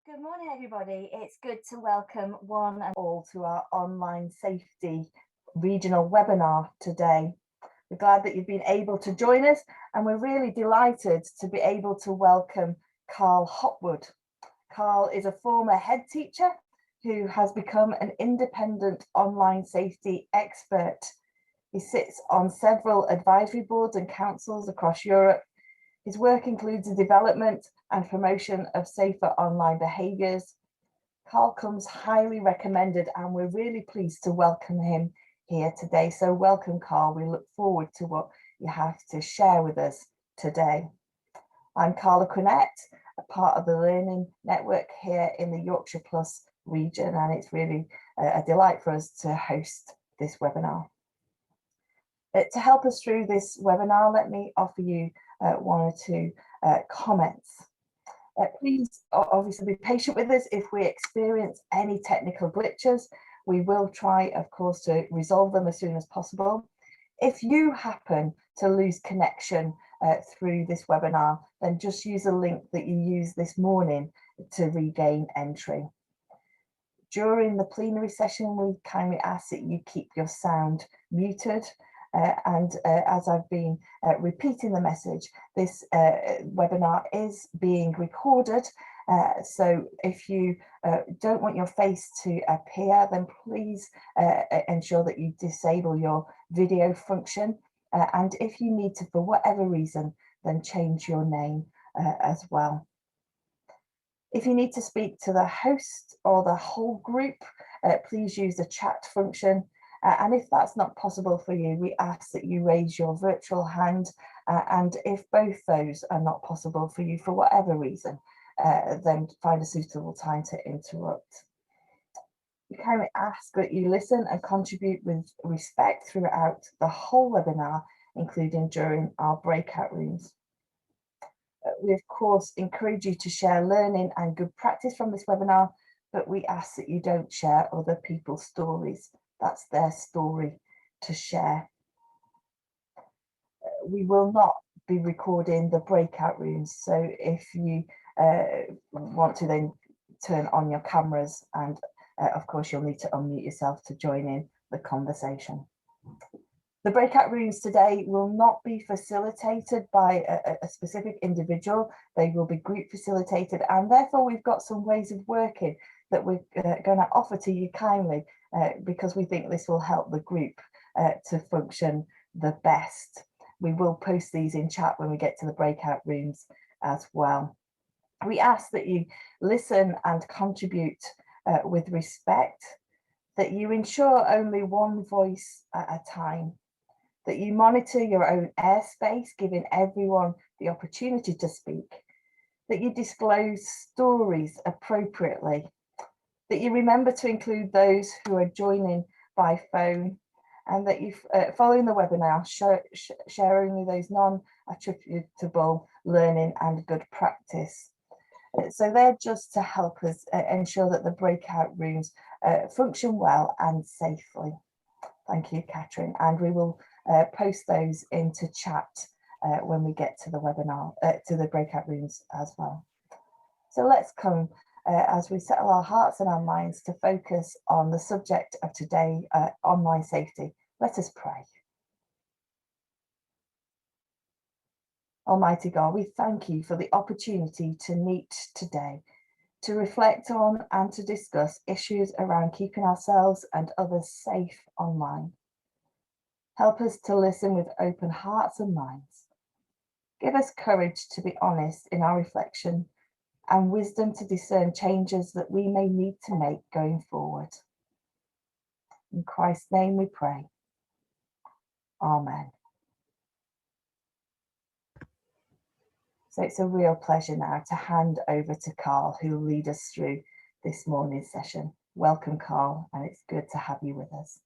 Good morning, everybody. It's good to welcome one and all to our online safety regional webinar today. We're glad that you've been able to join us, and we're really delighted to be able to welcome Karl Hopwood. Karl is a former head teacher who has become an independent online safety expert. He sits on several advisory boards and councils across Europe. His work includes the development and promotion of safer online behaviours. Karl comes highly recommended, and we're really pleased to welcome him here today. So welcome, Karl. We look forward to what you have to share with us today. I'm Carla Quinette, a part of the Learning Network here in the Yorkshire Plus region, and it's really a delight for us to host this webinar. To help us through this webinar, let me offer you one or two comments. Please obviously be patient with us if we experience any technical glitches. We will try, of course, to resolve them as soon as possible. If you happen to lose connection through this webinar, then just use a link that you used this morning to regain entry. During the plenary session, we kindly ask that you keep your sound muted. As I've been repeating the message, this webinar is being recorded. So if you don't want your face to appear, then please ensure that you disable your video function. And if you need to, for whatever reason, then change your name as well. If you need to speak to the host or the whole group, please use the chat function. And if that's not possible for you, we ask that you raise your virtual hand. And if both those are not possible for you for whatever reason, then find a suitable time to interrupt. We kindly ask that you listen and contribute with respect throughout the whole webinar, including during our breakout rooms. We, of course, encourage you to share learning and good practice from this webinar, but we ask that you don't share other people's stories. That's their story to share. We will not be recording the breakout rooms, so if you want to then turn on your cameras, and of course you'll need to unmute yourself to join in the conversation. The breakout rooms today will not be facilitated by a specific individual. They will be group facilitated, and therefore we've got some ways of working that we're going to offer to you kindly because we think this will help the group to function the best. We will post these in chat when we get to the breakout rooms as well. We ask that you listen and contribute with respect, that you ensure only one voice at a time, that you monitor your own airspace, giving everyone the opportunity to speak, that you disclose stories appropriately, that you remember to include those who are joining by phone, and that you, following the webinar, share only those non-attributable learning and good practice. So they're just to help us ensure that the breakout rooms function well and safely. Thank you, Catherine, and we will post those into chat when we get to the webinar, to the breakout rooms as well. So let's come as we settle our hearts and our minds to focus on the subject of today, online safety. Let us pray. Almighty God, we thank you for the opportunity to meet today, to reflect on and to discuss issues around keeping ourselves and others safe online. Help us to listen with open hearts and minds. Give us courage to be honest in our reflection and wisdom to discern changes that we may need to make going forward. In Christ's name we pray. Amen. So it's a real pleasure now to hand over to Karl, who will lead us through this morning's session. Welcome, Karl, and it's good to have you with us.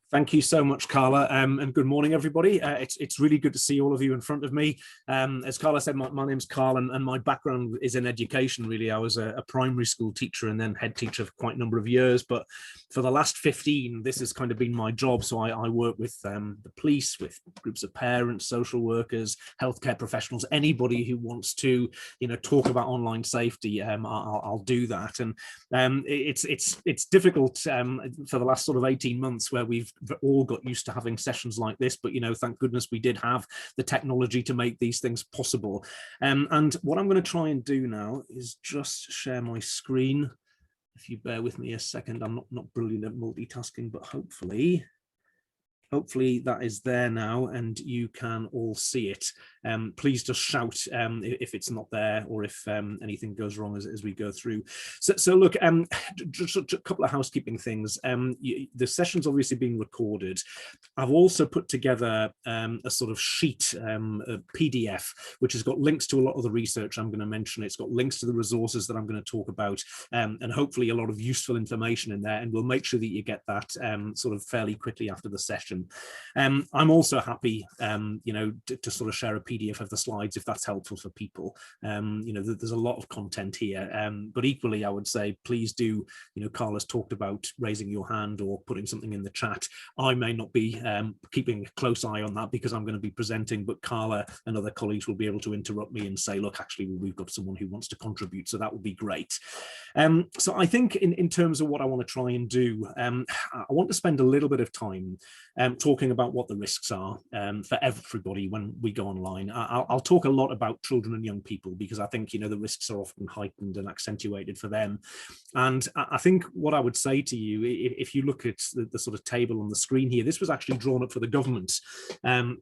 Thank you so much, Carla, and good morning, everybody. It's really good to see all of you in front of me. As Carla said, my name's Carl, and my background is in education, really. I was a primary school teacher and then head teacher for quite a number of years, but for the last 15, this has kind of been my job. So I work with the police, with groups of parents, social workers, healthcare professionals, anybody who wants to, talk about online safety. I'll do that, and it's difficult for the last sort of 18 months where we've all got used to having sessions like this, but thank goodness we did have the technology to make these things possible. And what I'm going to try and do now is just share my screen. If you bear with me a second, I'm not brilliant at multitasking, but hopefully that is there now and you can all see it. Please just shout if it's not there or if anything goes wrong as we go through. So look, just a couple of housekeeping things. The session's obviously being recorded. I've also put together a sort of sheet, a PDF, which has got links to a lot of the research I'm going to mention. It's got links to the resources that I'm going to talk about, and hopefully a lot of useful information in there. And we'll make sure that you get that sort of fairly quickly after the session. I'm also happy, to sort of share a PDF of the slides if that's helpful for people. There's a lot of content here, but equally, I would say, please do, Carla's talked about raising your hand or putting something in the chat. I may not be keeping a close eye on that because I'm going to be presenting, but Carla and other colleagues will be able to interrupt me and say, look, actually, we've got someone who wants to contribute, so that would be great. So I think in terms of what I want to try and do, I want to spend a little bit of time talking about what the risks are for everybody when we go online. I'll talk a lot about children and young people because I think, the risks are often heightened and accentuated for them. And I think what I would say to you, if you look at the sort of table on the screen here, this was actually drawn up for the government,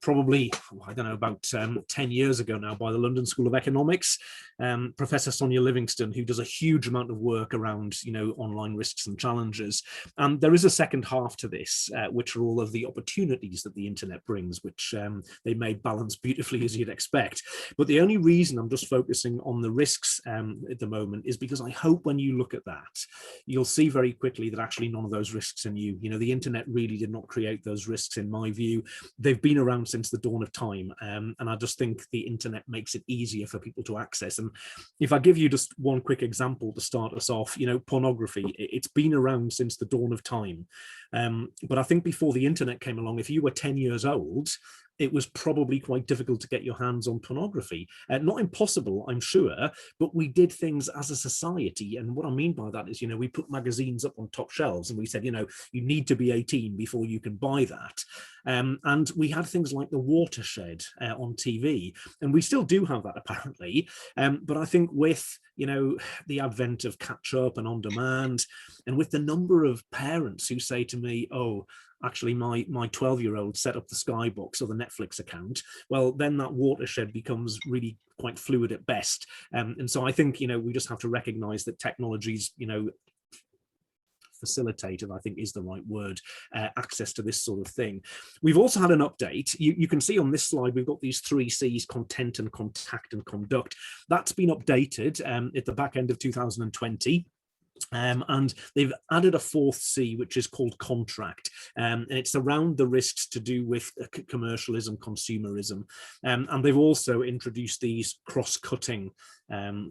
probably, I don't know, about 10 years ago now by the London School of Economics. Professor Sonia Livingston, who does a huge amount of work around, online risks and challenges. There is a second half to this, which are all of the opportunities that the internet brings, which they may balance beautifully as you'd expect. But the only reason I'm just focusing on the risks at the moment is because I hope when you look at that, you'll see very quickly that actually none of those risks are new. The internet really did not create those risks in my view. They've been around since the dawn of time. And I just think the internet makes it easier for people to access. And if I give you just one quick example to start us off, pornography, it's been around since the dawn of time. But I think before the internet came along, if you were 10 years old, it was probably quite difficult to get your hands on pornography. Not impossible, I'm sure, but we did things as a society. And what I mean by that is, we put magazines up on top shelves and we said, you need to be 18 before you can buy that. And we had things like The Watershed on TV, and we still do have that apparently. But I think with, the advent of catch up and on demand, and with the number of parents who say to me, oh, actually my 12-year-old set up the Skybox or the Netflix account, well, then that watershed becomes really quite fluid at best. And so I think, we just have to recognize that technologies, facilitated, I think is the right word, access to this sort of thing. We've also had an update. You can see on this slide, we've got these 3 C's: content and contact and conduct. That's been updated at the back end of 2020. And they've added a 4th C, which is called contract, and it's around the risks to do with commercialism, consumerism, and they've also introduced these cross-cutting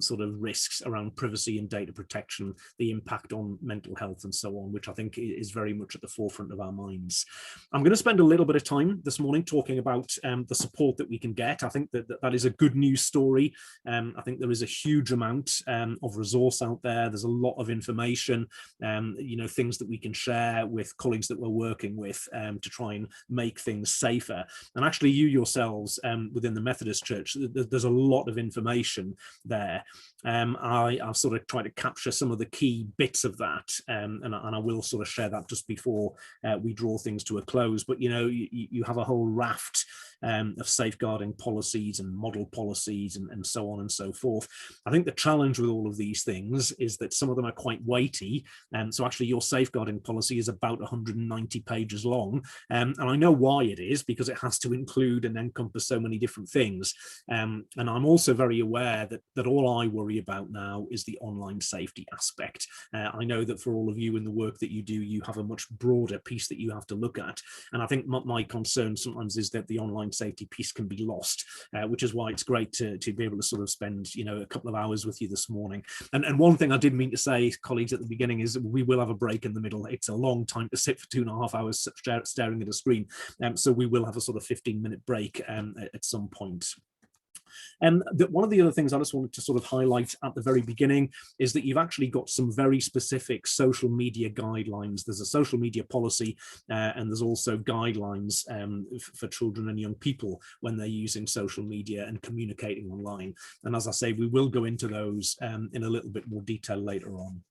sort of risks around privacy and data protection, the impact on mental health and so on, which I think is very much at the forefront of our minds. I'm going to spend a little bit of time this morning talking about the support that we can get. I think that is a good news story. I think there is a huge amount of resource out there. There's a lot of information, things that we can share with colleagues that we're working with to try and make things safer. And actually you yourselves within the Methodist Church, there's a lot of information there. I'll sort of try to capture some of the key bits of that, and I will sort of share that just before we draw things to a close. But you have a whole raft of safeguarding policies and model policies and so on and so forth. I think the challenge with all of these things is that some of them are quite weighty. So actually your safeguarding policy is about 190 pages long. And I know why it is, because it has to include and encompass so many different things. And I'm also very aware that all I worry about now is the online safety aspect. I know that for all of you in the work that you do, you have a much broader piece that you have to look at. And I think my concern sometimes is that the online safety piece can be lost, which is why it's great to be able to sort of spend, a couple of hours with you this morning. And one thing I did mean to say, colleagues, at the beginning is we will have a break in the middle. It's a long time to sit for 2.5 hours staring at a screen. So we will have a sort of 15-minute break at some point. One of the other things I just wanted to sort of highlight at the very beginning is that you've actually got some very specific social media guidelines. There's a social media policy and there's also guidelines for children and young people when they're using social media and communicating online. And as I say, we will go into those in a little bit more detail later on.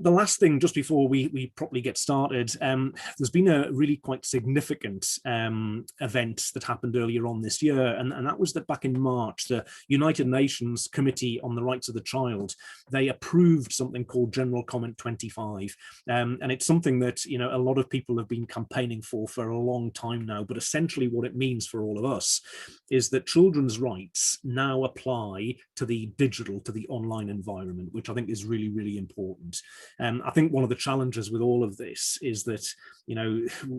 The last thing, just before we properly get started, there's been a really quite significant event that happened earlier on this year, and that was that back in March, the United Nations Committee on the Rights of the Child, they approved something called General Comment 25, and it's something that a lot of people have been campaigning for a long time now. But essentially, what it means for all of us is that children's rights now apply to the digital, to the online environment, which I think is really, really important. I think one of the challenges with all of this is that,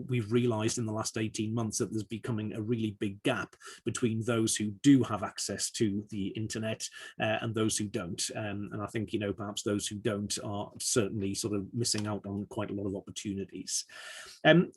we've realized in the last 18 months that there's becoming a really big gap between those who do have access to the internet and those who don't. And I think, perhaps those who don't are certainly sort of missing out on quite a lot of opportunities.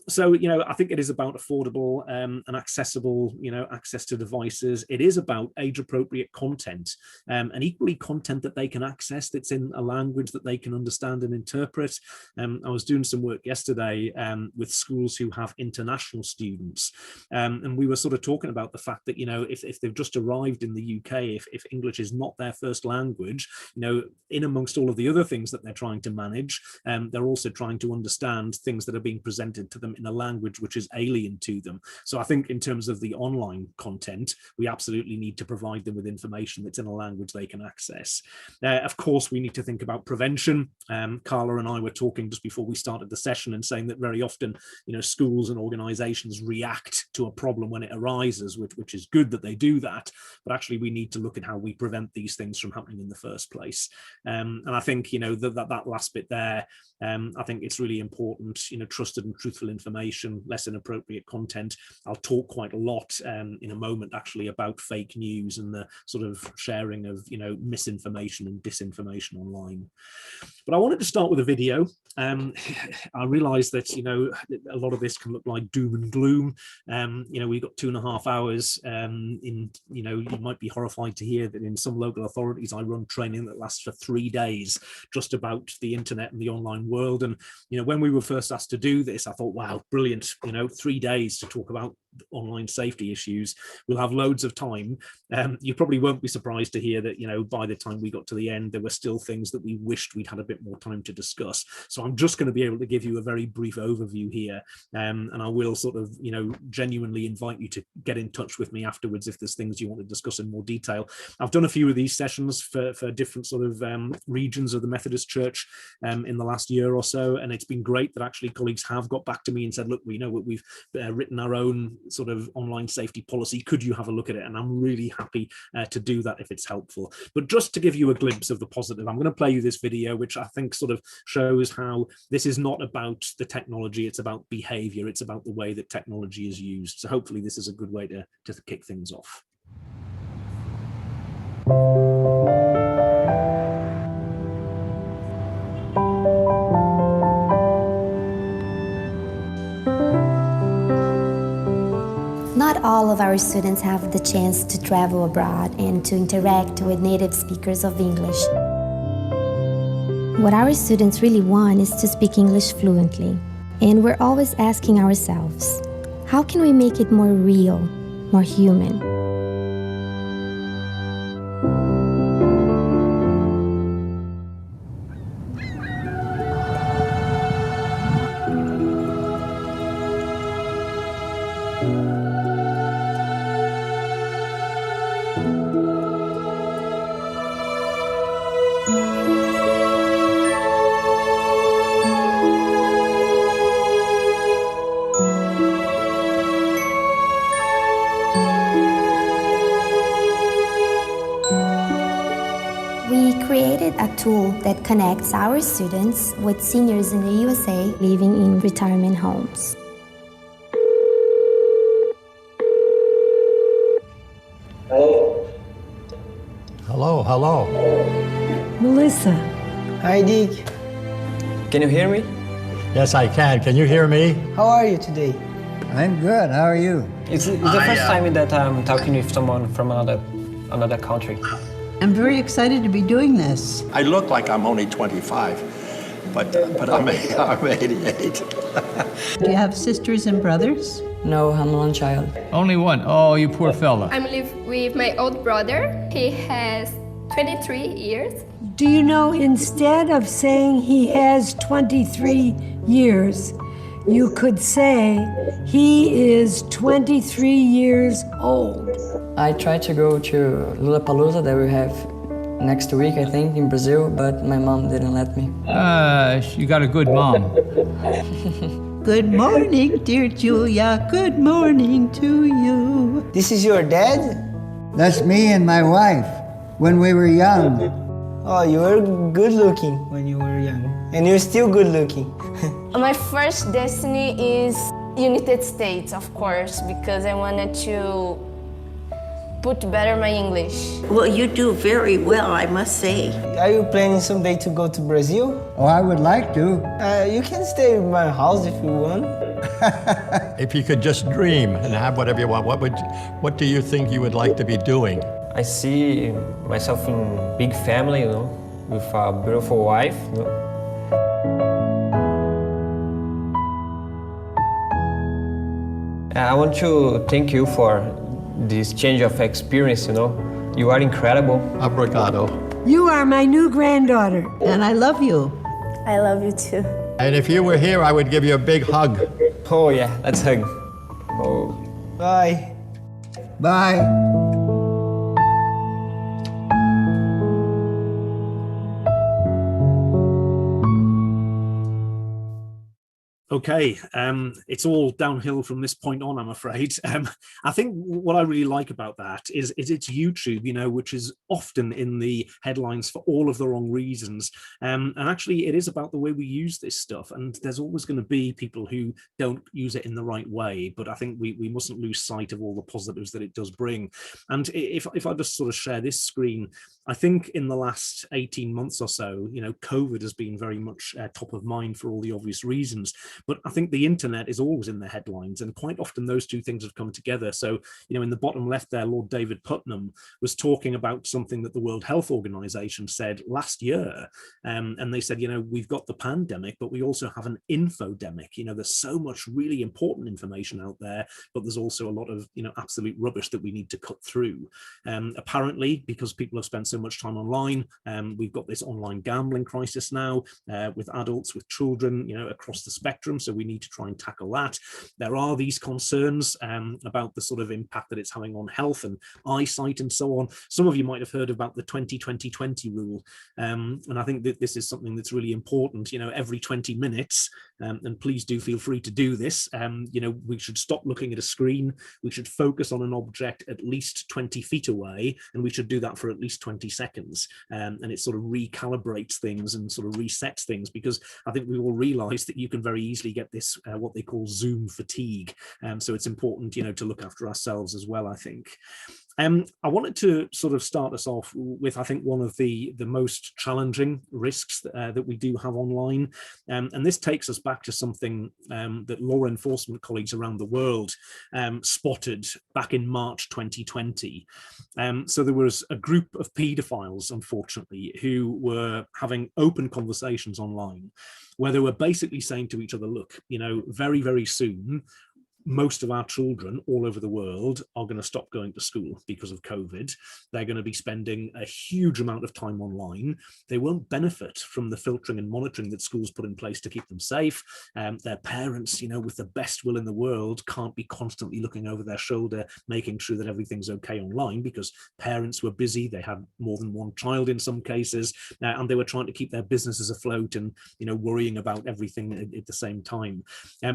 So, I think it is about affordable and accessible, access to devices. It is about age-appropriate content and equally content that they can access that's in a language that they can understand and interpret. I was doing some work yesterday with schools who have international students, and we were sort of talking about the fact that if they've just arrived in the UK, if English is not their first language, in amongst all of the other things that they're trying to manage, they're also trying to understand things that are being presented to them in a language which is alien to them. So I think in terms of the online content, we absolutely need to provide them with information that's in a language they can access. Of course, we need to think about prevention. Carla and I were talking just before we started the session and saying that very often, schools and organizations react to a problem when it arises, which is good that they do that, but actually we need to look at how we prevent these things from happening in the first place. And I think, that last bit there, I think it's really important, trusted and truthful information, less inappropriate content. I'll talk quite a lot in a moment actually about fake news and the sort of sharing of, misinformation and disinformation online. But I wanted to start with a video. I realized that, a lot of this can look like doom and gloom. We've got 2.5 hours you might be horrified to hear that in some local authorities, I run training that lasts for 3 days just about the internet and the online world. And, when we were first asked to do this, I thought, wow, brilliant, 3 days to talk about online safety issues. We'll have loads of time. You probably won't be surprised to hear that, by the time we got to the end, there were still things that we wished we'd had a bit more time to discuss. So I'm just going to be able to give you a very brief overview here. And I will sort of, genuinely invite you to get in touch with me afterwards if there's things you want to discuss in more detail. I've done a few of these sessions for different sort of regions of the Methodist Church in the last year or so. And it's been great that actually colleagues have got back to me and said, look, we know what we've written our own sort of online safety policy. Could you have a look at it? And I'm really happy to do that if it's helpful. But just to give you a glimpse of the positive, I'm going to play you this video, which I think sort of shows how this is not about the technology, it's about behavior, it's about the way that technology is used. So hopefully this is a good way to kick things off. Not all of our students have the chance to travel abroad and to interact with native speakers of English. What our students really want is to speak English fluently, and we're always asking ourselves, how can we make it more real, more human? created a tool that connects our students with seniors in the USA living in retirement homes. Hello. Hello, hello. Melissa. Hi, Dick. Can you hear me? Yes, I can. Can you hear me? How are you today? I'm good. How are you? It's the first time that I'm talking with someone from another country. I'm very excited to be doing this. I look like I'm only 25, but I'm 88. Do you have sisters and brothers? No, I'm one child. Only one? Oh, you poor fella. I'm live with my old brother. He has 23 years. Do you know, instead of saying he has 23 years, you could say he is 23 years old. I tried to go to Lollapalooza that we have next week, I think, in Brazil, but my mom didn't let me. You got a good mom. Good morning, dear Julia. Good morning to you. This is your dad? That's me and my wife when we were young. Oh, you were good looking when you were young. And you're still good looking. My first destiny is United States, of course, because I wanted to put better my English. Well, you do very well, I must say. Are you planning someday to go to Brazil? Oh, I would like to. You can stay in my house if you want. If you could just dream and have whatever you want, what do you think you would like to be doing? I see myself in a big family, with a beautiful wife. I want to thank you for this change of experience, You are incredible. Obrigado. You are my new granddaughter, and I love you. I love you too. And if you were here, I would give you a big hug. Oh yeah, let's hug. Oh. Bye. Bye. Okay, it's all downhill from this point on, I'm afraid. I think what I really like about that is it's YouTube, which is often in the headlines for all of the wrong reasons. And actually, it is about the way we use this stuff. And there's always going to be people who don't use it in the right way. But I think we mustn't lose sight of all the positives that it does bring. And if I just sort of share this screen, I think in the last 18 months or so, COVID has been very much top of mind for all the obvious reasons. But I think the internet is always in the headlines, and quite often those two things have come together. So, in the bottom left there, Lord David Putnam was talking about something that the World Health Organization said last year. And they said, we've got the pandemic, but we also have an infodemic. There's so much really important information out there, but there's also a lot of, absolute rubbish that we need to cut through. Apparently, because people have spent so much time online, we've got this online gambling crisis now with adults, with children, across the spectrum. So we need to try and tackle that. There are these concerns about the sort of impact that it's having on health and eyesight and so on. Some of you might have heard about the 20-20-20 rule. And I think that this is something that's really important, every 20 minutes, and please do feel free to do this. We should stop looking at a screen. We should focus on an object at least 20 feet away, and we should do that for at least 20 seconds. And it sort of recalibrates things and sort of resets things, because I think we all realize that you can very easily get this, what they call Zoom fatigue. So it's important, to look after ourselves as well, I think. I wanted to sort of start us off with, I think, one of the most challenging risks that we do have online. And this takes us back to something that law enforcement colleagues around the world spotted back in March 2020. So there was a group of paedophiles, unfortunately, who were having open conversations online where they were basically saying to each other, look, very, very soon, most of our children all over the world are going to stop going to school because of COVID. They're going to be spending a huge amount of time online. They won't benefit from the filtering and monitoring that schools put in place to keep them safe. Their parents, with the best will in the world, can't be constantly looking over their shoulder, making sure that everything's okay online, because parents were busy. They had more than one child in some cases, and they were trying to keep their businesses afloat and, worrying about everything at the same time.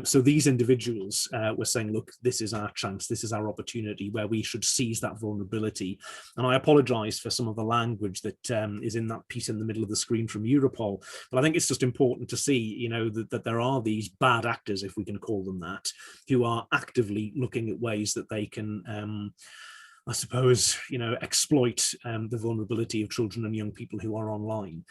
So these individuals we're saying, look, this is our chance, this is our opportunity where we should seize that vulnerability. And I apologize for some of the language that is in that piece in the middle of the screen from Europol, but I think it's just important to see, you know, that there are these bad actors, if we can call them that, who are actively looking at ways that they can I suppose, you know, exploit the vulnerability of children and young people who are online.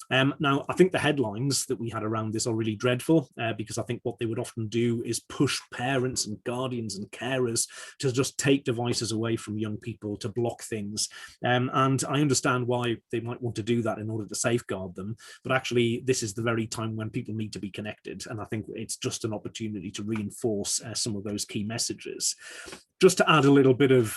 Now, I think the headlines that we had around this are really dreadful because I think what they would often do is push parents and guardians and carers to just take devices away from young people, to block things. And I understand why they might want to do that in order to safeguard them. But actually, this is the very time when people need to be connected. And I think it's just an opportunity to reinforce some of those key messages. Just to add a little bit of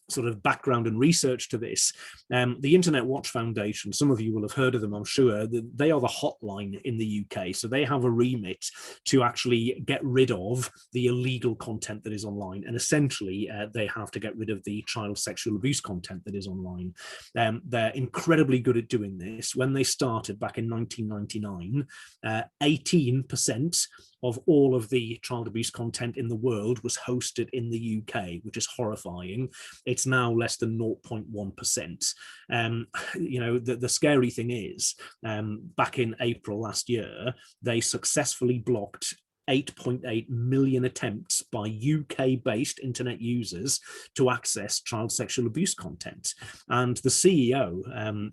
sort of background and research to this, the Internet Watch Foundation, some of you will have heard of them, I'm sure, they are the hotline in the UK. So they have a remit to actually get rid of the illegal content that is online. And essentially, they have to get rid of the child sexual abuse content that is online. They're incredibly good at doing this. When they started back in 1999, 18% of all of the child abuse content in the world was hosted in the UK, which is horrifying. It's now less than 0.1%. You know, the scary thing is, back in April last year, they successfully blocked 8.8 million attempts by UK-based internet users to access child sexual abuse content. And the CEO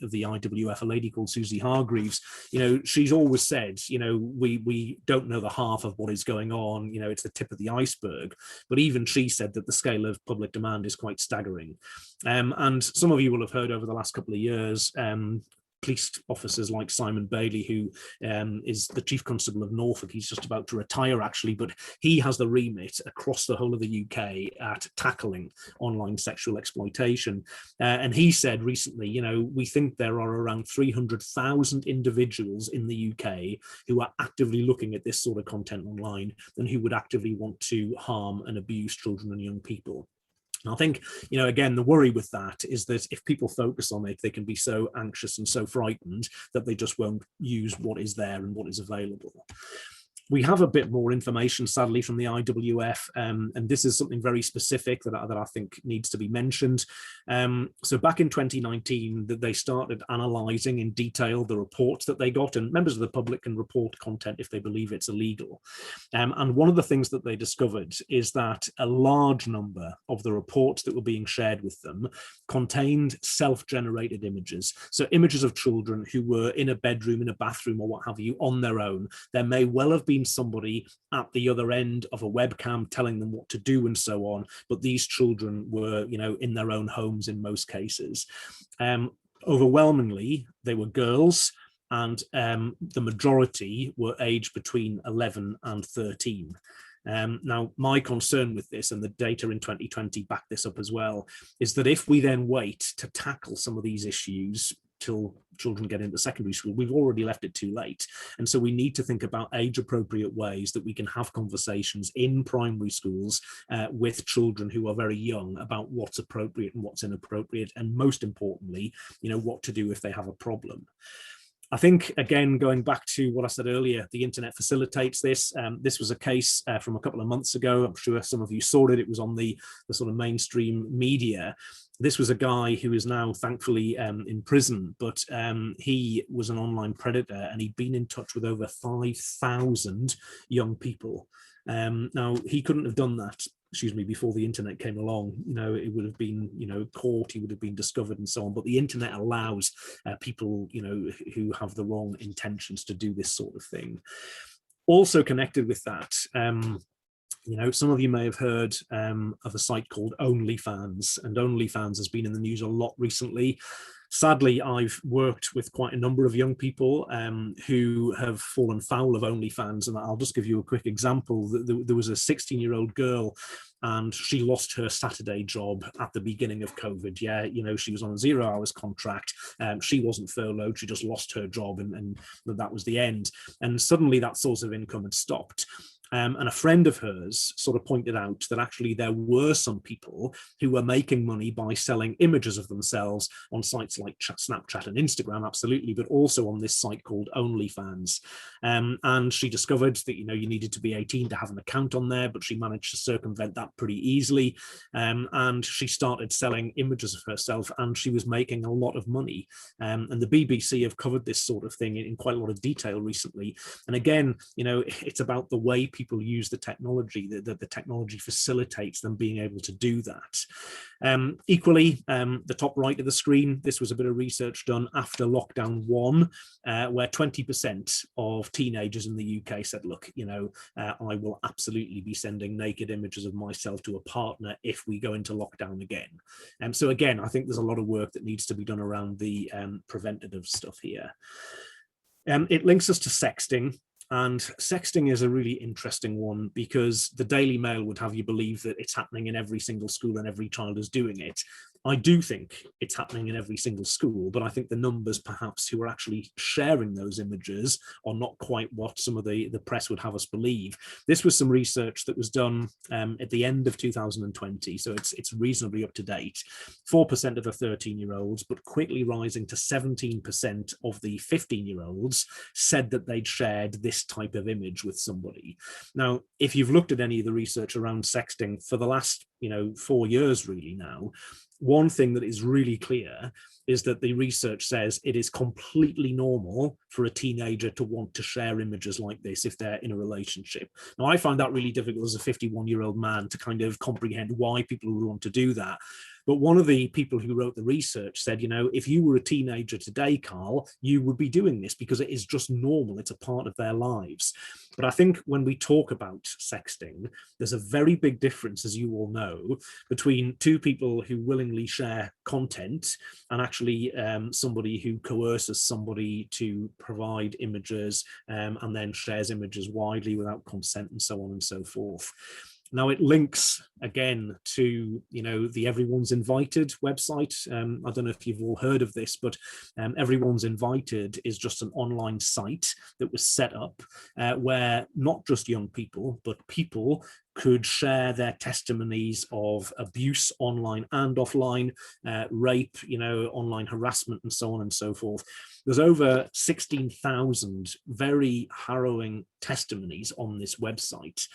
of the IWF, a lady called Susie Hargreaves, you know, she's always said, you know, we don't know the half of what is going on, you know, it's the tip of the iceberg. But even she said that the scale of public demand is quite staggering. And some of you will have heard over the last couple of years, police officers like Simon Bailey, who is the Chief Constable of Norfolk. He's just about to retire, actually, but he has the remit across the whole of the UK at tackling online sexual exploitation. And he said recently, you know, we think there are around 300,000 individuals in the UK who are actively looking at this sort of content online and who would actively want to harm and abuse children and young people. I think, you know, again, the worry with that is that if people focus on it, they can be so anxious and so frightened that they just won't use what is there and what is available. We have a bit more information, sadly, from the IWF, and this is something very specific that I think needs to be mentioned. So back in 2019, they started analysing in detail the reports that they got, and members of the public can report content if they believe it's illegal. And one of the things that they discovered is that a large number of the reports that were being shared with them contained self-generated images. So images of children who were in a bedroom, in a bathroom, or what have you, on their own. There may well have been somebody at the other end of a webcam telling them what to do and so on, but these children were, you know, in their own homes in most cases. Overwhelmingly, they were girls, and the majority were aged between 11 and 13. Now, my concern with this, and the data in 2020 back this up as well, is that if we then wait to tackle some of these issues till children get into secondary school, we've already left it too late. And so we need to think about age-appropriate ways that we can have conversations in primary schools with children who are very young about what's appropriate and what's inappropriate, and most importantly, you know, what to do if they have a problem. I think, again, going back to what I said earlier, the internet facilitates this. This was a case from a couple of months ago. I'm sure some of you saw it. It was on the sort of mainstream media. This was a guy who is now thankfully in prison, but he was an online predator, and he'd been in touch with over 5,000 young people. Now, he couldn't have done that, before the internet came along. You know, it would have been, you know, caught, he would have been discovered and so on. But the internet allows people, you know, who have the wrong intentions to do this sort of thing. Also connected with that, you know, some of you may have heard of a site called OnlyFans, and OnlyFans has been in the news a lot recently. Sadly, I've worked with quite a number of young people who have fallen foul of OnlyFans, and I'll just give you a quick example. There was a 16-year-old girl, and she lost her Saturday job at the beginning of COVID. Yeah, you know, she was on a 0 hours contract. She wasn't furloughed, she just lost her job, and that was the end. And suddenly that source of income had stopped. And a friend of hers sort of pointed out that actually there were some people who were making money by selling images of themselves on sites like Snapchat and Instagram, absolutely, but also on this site called OnlyFans. And she discovered that, you needed to be 18 to have an account on there, but she managed to circumvent that pretty easily. And she started selling images of herself, and she was making a lot of money. And the BBC have covered this sort of thing in quite a lot of detail recently. And again, it's about the way people use the technology, that the technology facilitates them being able to do that. Equally, the top right of the screen, this was a bit of research done after lockdown 1, where 20% of teenagers in the UK said, look, I will absolutely be sending naked images of myself to a partner if we go into lockdown again. So again, I think there's a lot of work that needs to be done around the preventative stuff here. It links us to sexting. And sexting is a really interesting one, because the Daily Mail would have you believe that it's happening in every single school and every child is doing it. I do think it's happening in every single school, but I think the numbers perhaps who are actually sharing those images are not quite what some of the press would have us believe. This was some research that was done at the end of 2020, so it's reasonably up to date. 4% of the 13-year-olds, but quickly rising to 17% of the 15-year-olds said that they'd shared this type of image with somebody. Now, if you've looked at any of the research around sexting for the last 4 years really now, one thing that is really clear is that the research says it is completely normal for a teenager to want to share images like this if they're in a relationship. Now, I find that really difficult as a 51-year-old man to kind of comprehend why people would want to do that. But one of the people who wrote the research said, if you were a teenager today, Karl, you would be doing this because it is just normal. It's a part of their lives. But I think when we talk about sexting, there's a very big difference, as you all know, between two people who willingly share content and actually somebody who coerces somebody to provide images and then shares images widely without consent and so on and so forth. Now, it links again to, the Everyone's Invited website. I don't know if you've all heard of this, but Everyone's Invited is just an online site that was set up where not just young people, but people could share their testimonies of abuse online and offline, rape, online harassment and so on and so forth. There's over 16,000 very harrowing testimonies on this website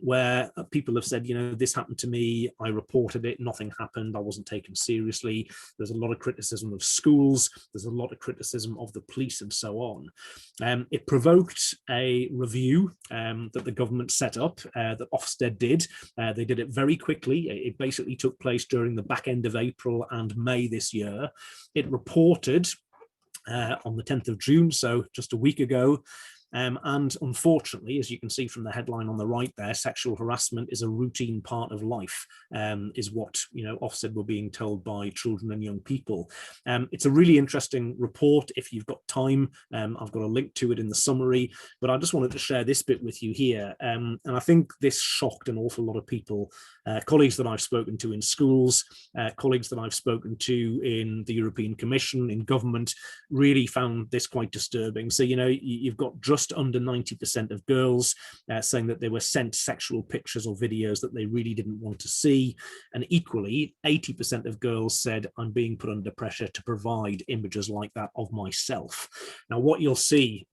where people have said, this happened to me, I reported it, nothing happened, I wasn't taken seriously. There's a lot of criticism of schools, there's a lot of criticism of the police and so on. It provoked a review that the government set up, that Ofsted did. They did it very quickly. It basically took place during the back end of April and May this year. It reported on the 10th of June, so just a week ago. And unfortunately, as you can see from the headline on the right there, sexual harassment is a routine part of life, is what Ofsted were being told by children and young people. It's a really interesting report. If you've got time, I've got a link to it in the summary, but I just wanted to share this bit with you here. And I think this shocked an awful lot of people, colleagues that I've spoken to in schools, colleagues that I've spoken to in the European Commission, in government, really found this quite disturbing. So, you've got just under 90% of girls saying that they were sent sexual pictures or videos that they really didn't want to see. And equally, 80% of girls said, I'm being put under pressure to provide images like that of myself. Now, what you'll see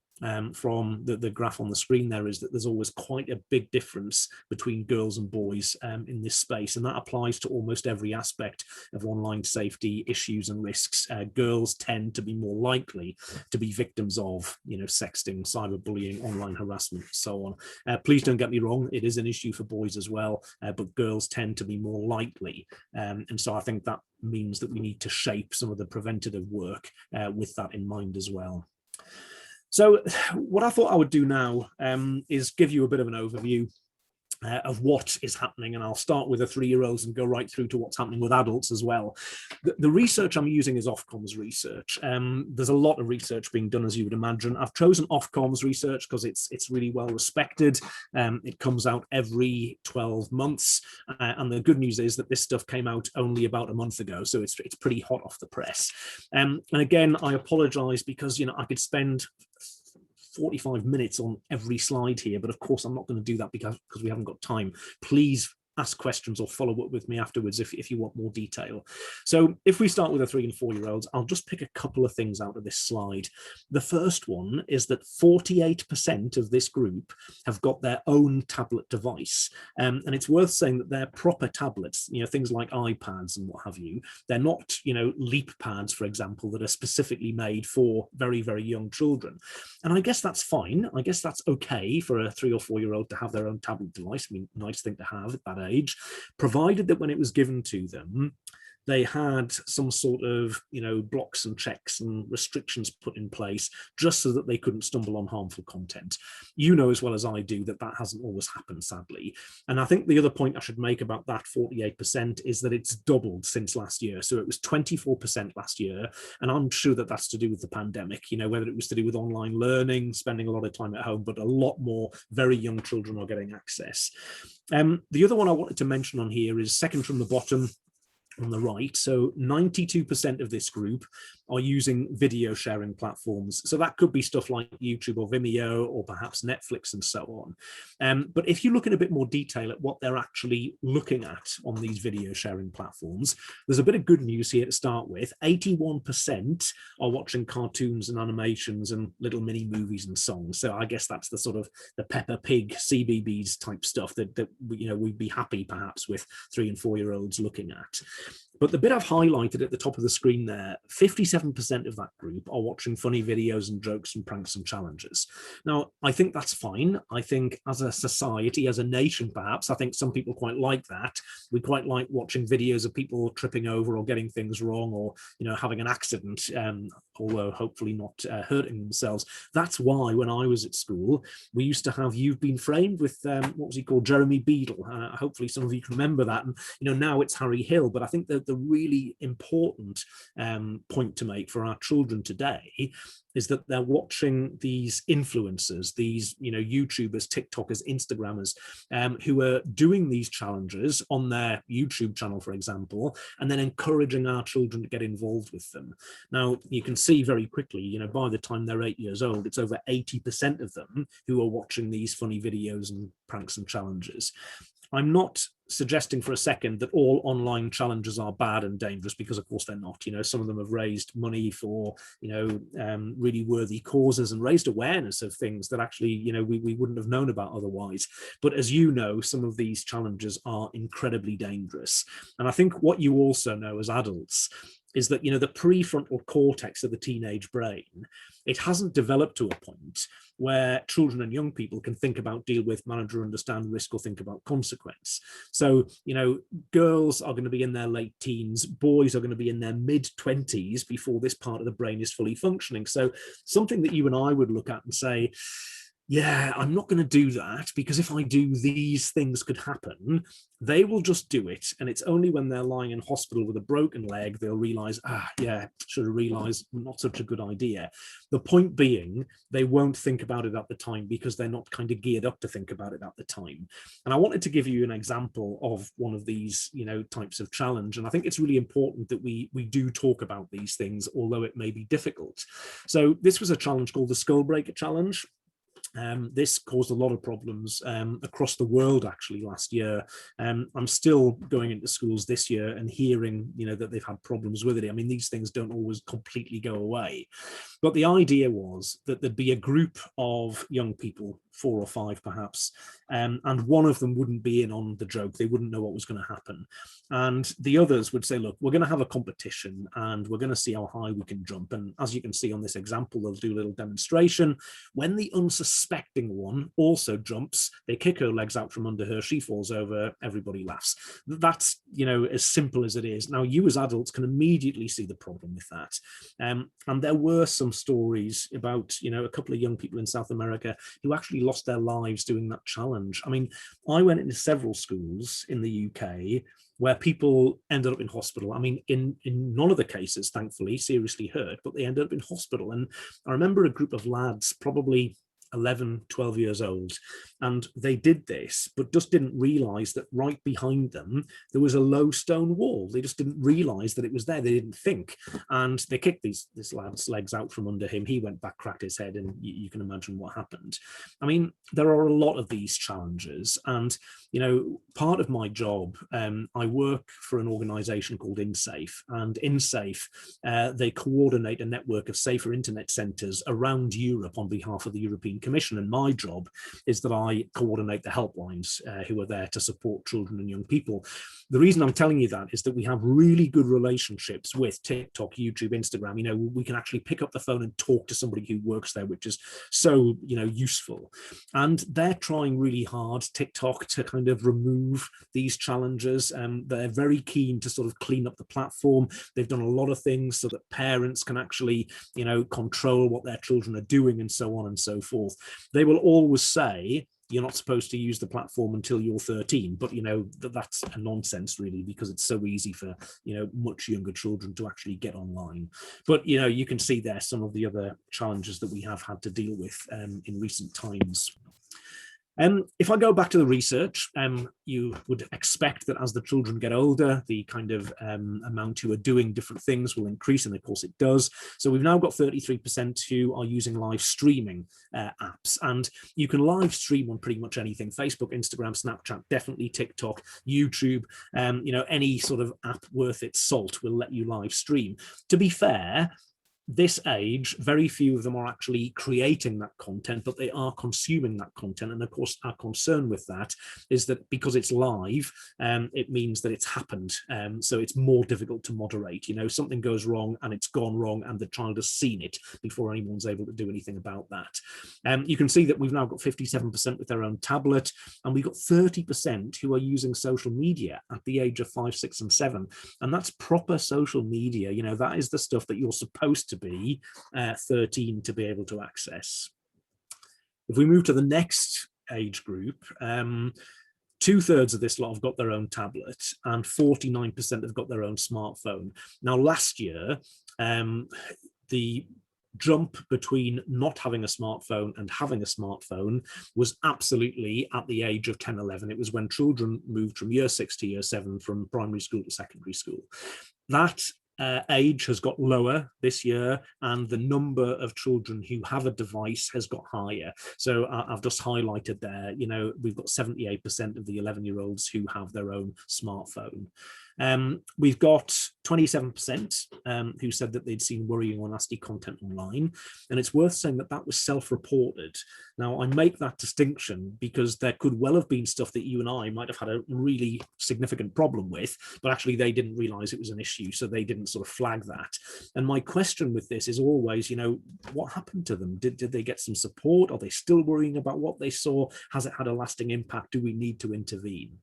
from the graph on the screen there is that there's always quite a big difference between girls and boys in this space, and that applies to almost every aspect of online safety issues and risks. Girls tend to be more likely to be victims of sexting, cyberbullying, online harassment, so on. Please don't get me wrong, it is an issue for boys as well, but girls tend to be more likely, and so I think that means that we need to shape some of the preventative work with that in mind as well. So what I thought I would do now is give you a bit of an overview of what is happening, and I'll start with the 3-year-olds and go right through to what's happening with adults as well. The research I'm using is Ofcom's research. There's a lot of research being done, as you would imagine. I've chosen Ofcom's research because it's really well respected. It comes out every 12 months, and the good news is that this stuff came out only about a month ago, so it's pretty hot off the press. And again, I apologize because I could spend 45 minutes on every slide here, but of course I'm not going to do that because we haven't got time. Please ask questions or follow up with me afterwards if you want more detail. So if we start with the 3 and 4 year olds, I'll just pick a couple of things out of this slide. The first one is that 48% of this group have got their own tablet device. And it's worth saying that they're proper tablets, things like iPads and what have you. They're not, leap pads, for example, that are specifically made for very, very young children. And I guess that's fine. I guess that's okay for a 3 or 4 year old to have their own tablet device. I mean, nice thing to have at that age, provided that when it was given to them, they had some sort of, blocks and checks and restrictions put in place just so that they couldn't stumble on harmful content. You know as well as I do that hasn't always happened, sadly. And I think the other point I should make about that 48% is that it's doubled since last year. So it was 24% last year. And I'm sure that that's to do with the pandemic, whether it was to do with online learning, spending a lot of time at home, but a lot more very young children are getting access. The other one I wanted to mention on here is second from the bottom, on the right. So 92% of this group are using video sharing platforms. So that could be stuff like YouTube or Vimeo or perhaps Netflix and so on. But if you look in a bit more detail at what they're actually looking at on these video sharing platforms, there's a bit of good news here to start with. 81% are watching cartoons and animations and little mini movies and songs. So I guess that's the sort of the Peppa Pig, CBeebies type stuff that we'd be happy perhaps with 3 and 4 year olds looking at. But the bit I've highlighted at the top of the screen there, 57% of that group are watching funny videos and jokes and pranks and challenges. Now, I think that's fine. I think as a society, as a nation, perhaps, I think some people quite like that. We quite like watching videos of people tripping over or getting things wrong or, having an accident, although hopefully not hurting themselves. That's why when I was at school, we used to have You've Been Framed with, what was he called, Jeremy Beadle. Hopefully some of you can remember that. And, now it's Harry Hill. But I think that the really important point to make for our children today is that they're watching these influencers, these YouTubers, TikTokers, Instagrammers, who are doing these challenges on their YouTube channel, for example, and then encouraging our children to get involved with them. Now, you can see very quickly, by the time they're 8 years old, it's over 80% of them who are watching these funny videos and pranks and challenges. I'm not suggesting for a second that all online challenges are bad and dangerous, because of course they're not. Some of them have raised money for really worthy causes and raised awareness of things that actually we wouldn't have known about otherwise. But as you know, some of these challenges are incredibly dangerous. And I think what you also know as adults is that the prefrontal cortex of the teenage brain, it hasn't developed to a point where children and young people can think about, deal with, manage or understand risk or think about consequence. So, girls are going to be in their late teens, boys are going to be in their mid-20s before this part of the brain is fully functioning. So something that you and I would look at and say, yeah, I'm not going to do that because if I do, these things could happen. They will just do it. And it's only when they're lying in hospital with a broken leg, they'll realize, should have realized, not such a good idea. The point being, they won't think about it at the time because they're not kind of geared up to think about it at the time. And I wanted to give you an example of one of these, types of challenge. And I think it's really important that we do talk about these things, although it may be difficult. So this was a challenge called the Skull Breaker Challenge. This caused a lot of problems across the world actually last year. I'm still going into schools this year and hearing that they've had problems with it. I mean, these things don't always completely go away, but the idea was that there'd be a group of young people, 4 or 5 perhaps, and one of them wouldn't be in on the joke. They wouldn't know what was going to happen, and the others would say, look, we're going to have a competition and we're going to see how high we can jump. And as you can see on this example, they'll do a little demonstration. When the unsuspecting one also jumps, they kick her legs out from under her, she falls over, everybody laughs. That's as simple as it is. Now, you as adults can immediately see the problem with that, and there were some stories about a couple of young people in South America who actually lost their lives doing that challenge. I mean, I went into several schools in the UK where people ended up in hospital. I mean, in none of the cases, thankfully, seriously hurt, but they ended up in hospital. And I remember a group of lads, probably 11, 12 years old. And they did this, but just didn't realize that right behind them, there was a low stone wall. They just didn't realize that it was there. They didn't think. And they kicked this lad's legs out from under him. He went back, cracked his head, and you can imagine what happened. I mean, there are a lot of these challenges. And, you know, part of my job, I work for an organization called InSafe. And InSafe, they coordinate a network of safer internet centers around Europe on behalf of the European Commission. And my job is that I coordinate the helplines who are there to support children and young people. The reason I'm telling you that is that we have really good relationships with TikTok, YouTube, Instagram. You know, we can actually pick up the phone and talk to somebody who works there, which is so, you know, useful. And they're trying really hard, TikTok, to kind of remove these challenges. They're very keen to sort of clean up the platform. They've done a lot of things so that parents can actually, you know, control what their children are doing and so on and so forth. They will always say, you're not supposed to use the platform until you're 13, but you know that's a nonsense really, because it's so easy for, you know, much younger children to actually get online. But you know, you can see there some of the other challenges that we have had to deal with in recent times. If I go back to the research, you would expect that as the children get older, the kind of amount who are doing different things will increase, and of course it does. So we've now got 33% who are using live streaming apps, and you can live stream on pretty much anything: Facebook, Instagram, Snapchat, definitely TikTok, YouTube. You know, any sort of app worth its salt will let you live stream. To be fair, this age, very few of them are actually creating that content, but they are consuming that content. And of course, our concern with that is that because it's live, it means that it's happened. So it's more difficult to moderate. You know, something goes wrong and it's gone wrong, and the child has seen it before anyone's able to do anything about that. You can see that we've now got 57% with their own tablet, and we've got 30% who are using social media at the age of 5, 6, and 7. And that's proper social media. You know, that is the stuff that you're supposed to be 13 to be able to access. If we move to the next age group, 2/3 of this lot have got their own tablet, and 49% have got their own smartphone. Now, last year, the jump between not having a smartphone and having a smartphone was absolutely at the age of 10, 11. It was when children moved from year 6 to year 7, from primary school to secondary school. That age has got lower this year, and the number of children who have a device has got higher. So I've just highlighted there, you know, we've got 78% of the 11-year-olds who have their own smartphone. We've got 27% who said that they'd seen worrying or nasty content online. And it's worth saying that that was self-reported. Now, I make that distinction because there could well have been stuff that you and I might have had a really significant problem with, but actually they didn't realize it was an issue, so they didn't sort of flag that. And my question with this is always, you know, what happened to them? Did they get some support? Are they still worrying about what they saw? Has it had a lasting impact? Do we need to intervene?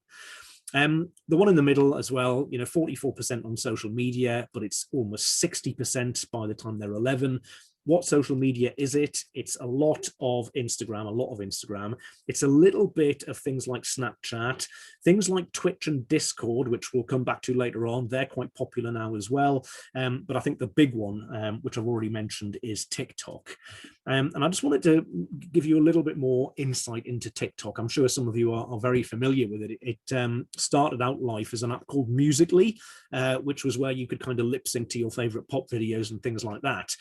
The one in the middle as well, you know, 44% on social media, but it's almost 60% by the time they're 11. What social media is it? It's a lot of Instagram. It's a little bit of things like Snapchat, things like Twitch and Discord, which we'll come back to later on. They're quite popular now as well. But I think the big one, which I've already mentioned, is TikTok. And I just wanted to give you a little bit more insight into TikTok. I'm sure some of you are very familiar with it. It started out life as an app called Musical.ly, which was where you could kind of lip sync to your favorite pop videos and things like that.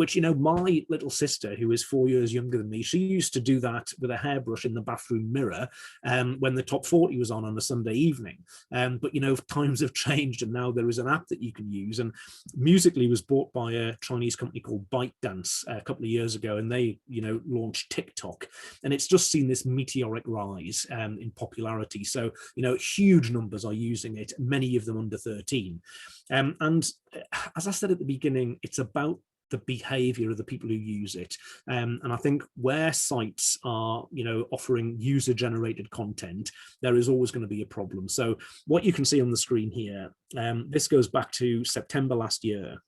Which, you know, my little sister, who is 4 years younger than me, she used to do that with a hairbrush in the bathroom mirror when the top 40 was on a Sunday evening. But, you know, times have changed, and now there is an app that you can use. And Musical.ly was bought by a Chinese company called ByteDance a couple of years ago, and they, you know, launched TikTok. And it's just seen this meteoric rise in popularity. So, you know, huge numbers are using it, many of them under 13. And as I said at the beginning, it's about the behavior of the people who use it. And I think where sites are, you know, offering user-generated content, there is always going to be a problem. So what you can see on the screen here, this goes back to September last year,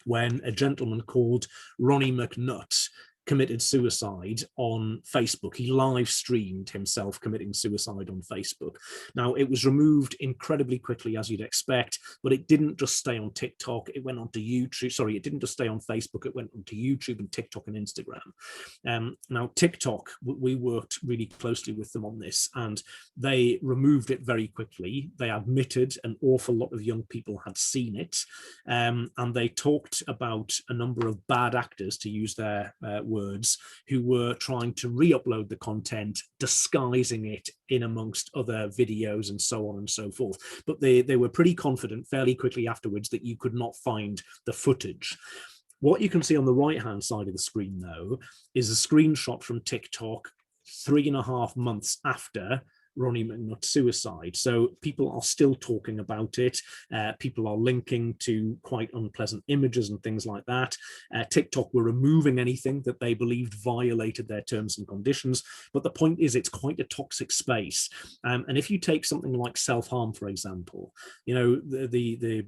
when a gentleman called Ronnie McNutt committed suicide on Facebook. He live streamed himself committing suicide on Facebook. Now, it was removed incredibly quickly, as you'd expect, but it didn't just stay on TikTok. It went onto YouTube. Sorry, it didn't just stay on Facebook. It went onto YouTube and TikTok and Instagram. Now, TikTok, we worked really closely with them on this, and they removed it very quickly. They admitted an awful lot of young people had seen it, and they talked about a number of bad actors, to use their words, who were trying to re-upload the content, disguising it in amongst other videos and so on and so forth. But they were pretty confident fairly quickly afterwards that you could not find the footage. What you can see on the right-hand side of the screen, though, is a screenshot from TikTok 3.5 months after Ronnie McNutt's suicide. So people are still talking about it. People are linking to quite unpleasant images and things like that. TikTok were removing anything that they believed violated their terms and conditions. But the point is, it's quite a toxic space. And if you take something like self-harm, for example, you know, the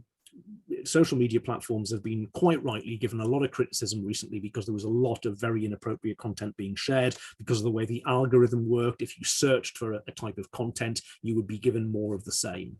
social media platforms have been quite rightly given a lot of criticism recently because there was a lot of very inappropriate content being shared because of the way the algorithm worked. If you searched for a type of content, you would be given more of the same.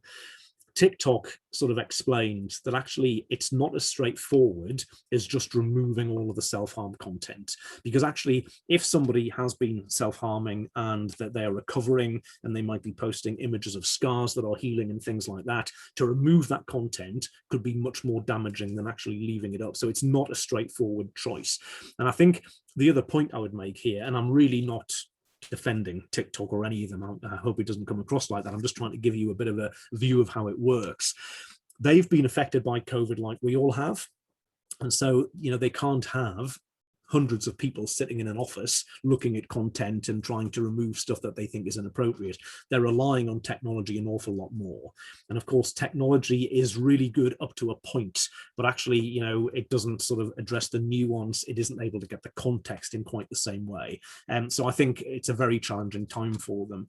TikTok sort of explained that actually it's not as straightforward as just removing all of the self-harm content, because actually if somebody has been self-harming and that they are recovering and they might be posting images of scars that are healing and things like that, to remove that content could be much more damaging than actually leaving it up. So it's not a straightforward choice. And I think the other point I would make here, and I'm really not defending TikTok or any of them, I hope it doesn't come across like that, I'm just trying to give you a bit of a view of how it works. They've been affected by COVID like we all have, and so, you know, they can't have hundreds of people sitting in an office looking at content and trying to remove stuff that they think is inappropriate. They're relying on technology an awful lot more. And of course, technology is really good up to a point, but actually, you know, it doesn't sort of address the nuance. It isn't able to get the context in quite the same way. So I think it's a very challenging time for them.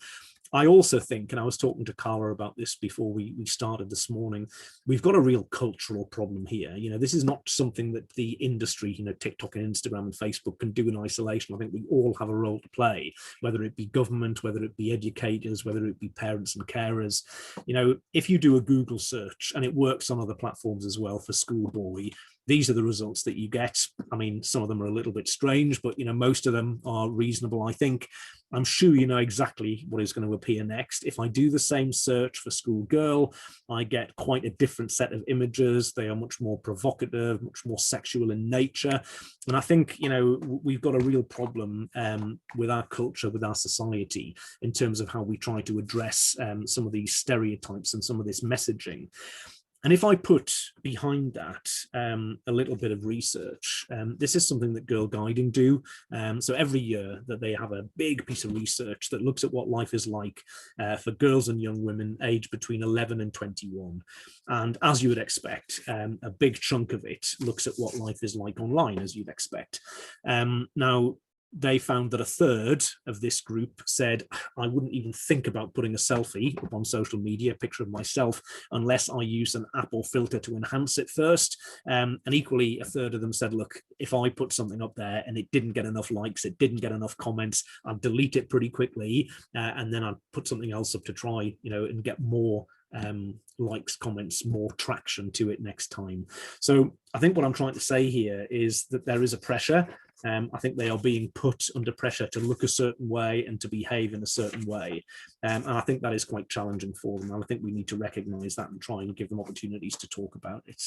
I also think, and I was talking to Carla about this before we started this morning, we've got a real cultural problem here. You know, this is not something that the industry, you know, TikTok and Instagram and Facebook can do in isolation. I think we all have a role to play, whether it be government, whether it be educators, whether it be parents and carers. You know, if you do a Google search, and it works on other platforms as well for schoolboy, these are the results that you get. I mean, some of them are a little bit strange, but, you know, most of them are reasonable, I think. I'm sure you know exactly what is going to appear next. If I do the same search for schoolgirl, I get quite a different set of images. They are much more provocative, much more sexual in nature. And I think, you know, we've got a real problem with our culture, with our society, in terms of how we try to address some of these stereotypes and some of this messaging. And if I put behind that a little bit of research, this is something that Girl Guiding do. So every year that they have a big piece of research that looks at what life is like for girls and young women aged between 11 and 21. And as you would expect, a big chunk of it looks at what life is like online, as you'd expect. Now, they found that a third of this group said, I wouldn't even think about putting a selfie up on social media, a picture of myself, unless I use an app or filter to enhance it first. And equally, a third of them said, look, if I put something up there and it didn't get enough likes, it didn't get enough comments, I'd delete it pretty quickly. And then I'd put something else up to try, you know, and get more likes, comments, more traction to it next time. So I think what I'm trying to say here is that there is a pressure. I think they are being put under pressure to look a certain way and to behave in a certain way. And I think that is quite challenging for them. And I think we need to recognize that and try and give them opportunities to talk about it.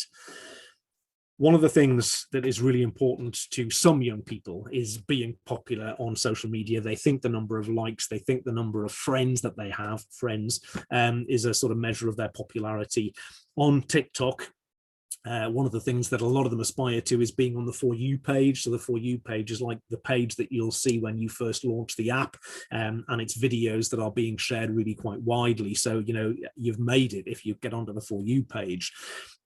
One of the things that is really important to some young people is being popular on social media. They think the number of likes, they think the number of friends that they have, is a sort of measure of their popularity. On TikTok, one of the things that a lot of them aspire to is being on the For You page. So the For You page is like the page that you'll see when you first launch the app, and it's videos that are being shared really quite widely. So, you know, you've made it if you get onto the For You page.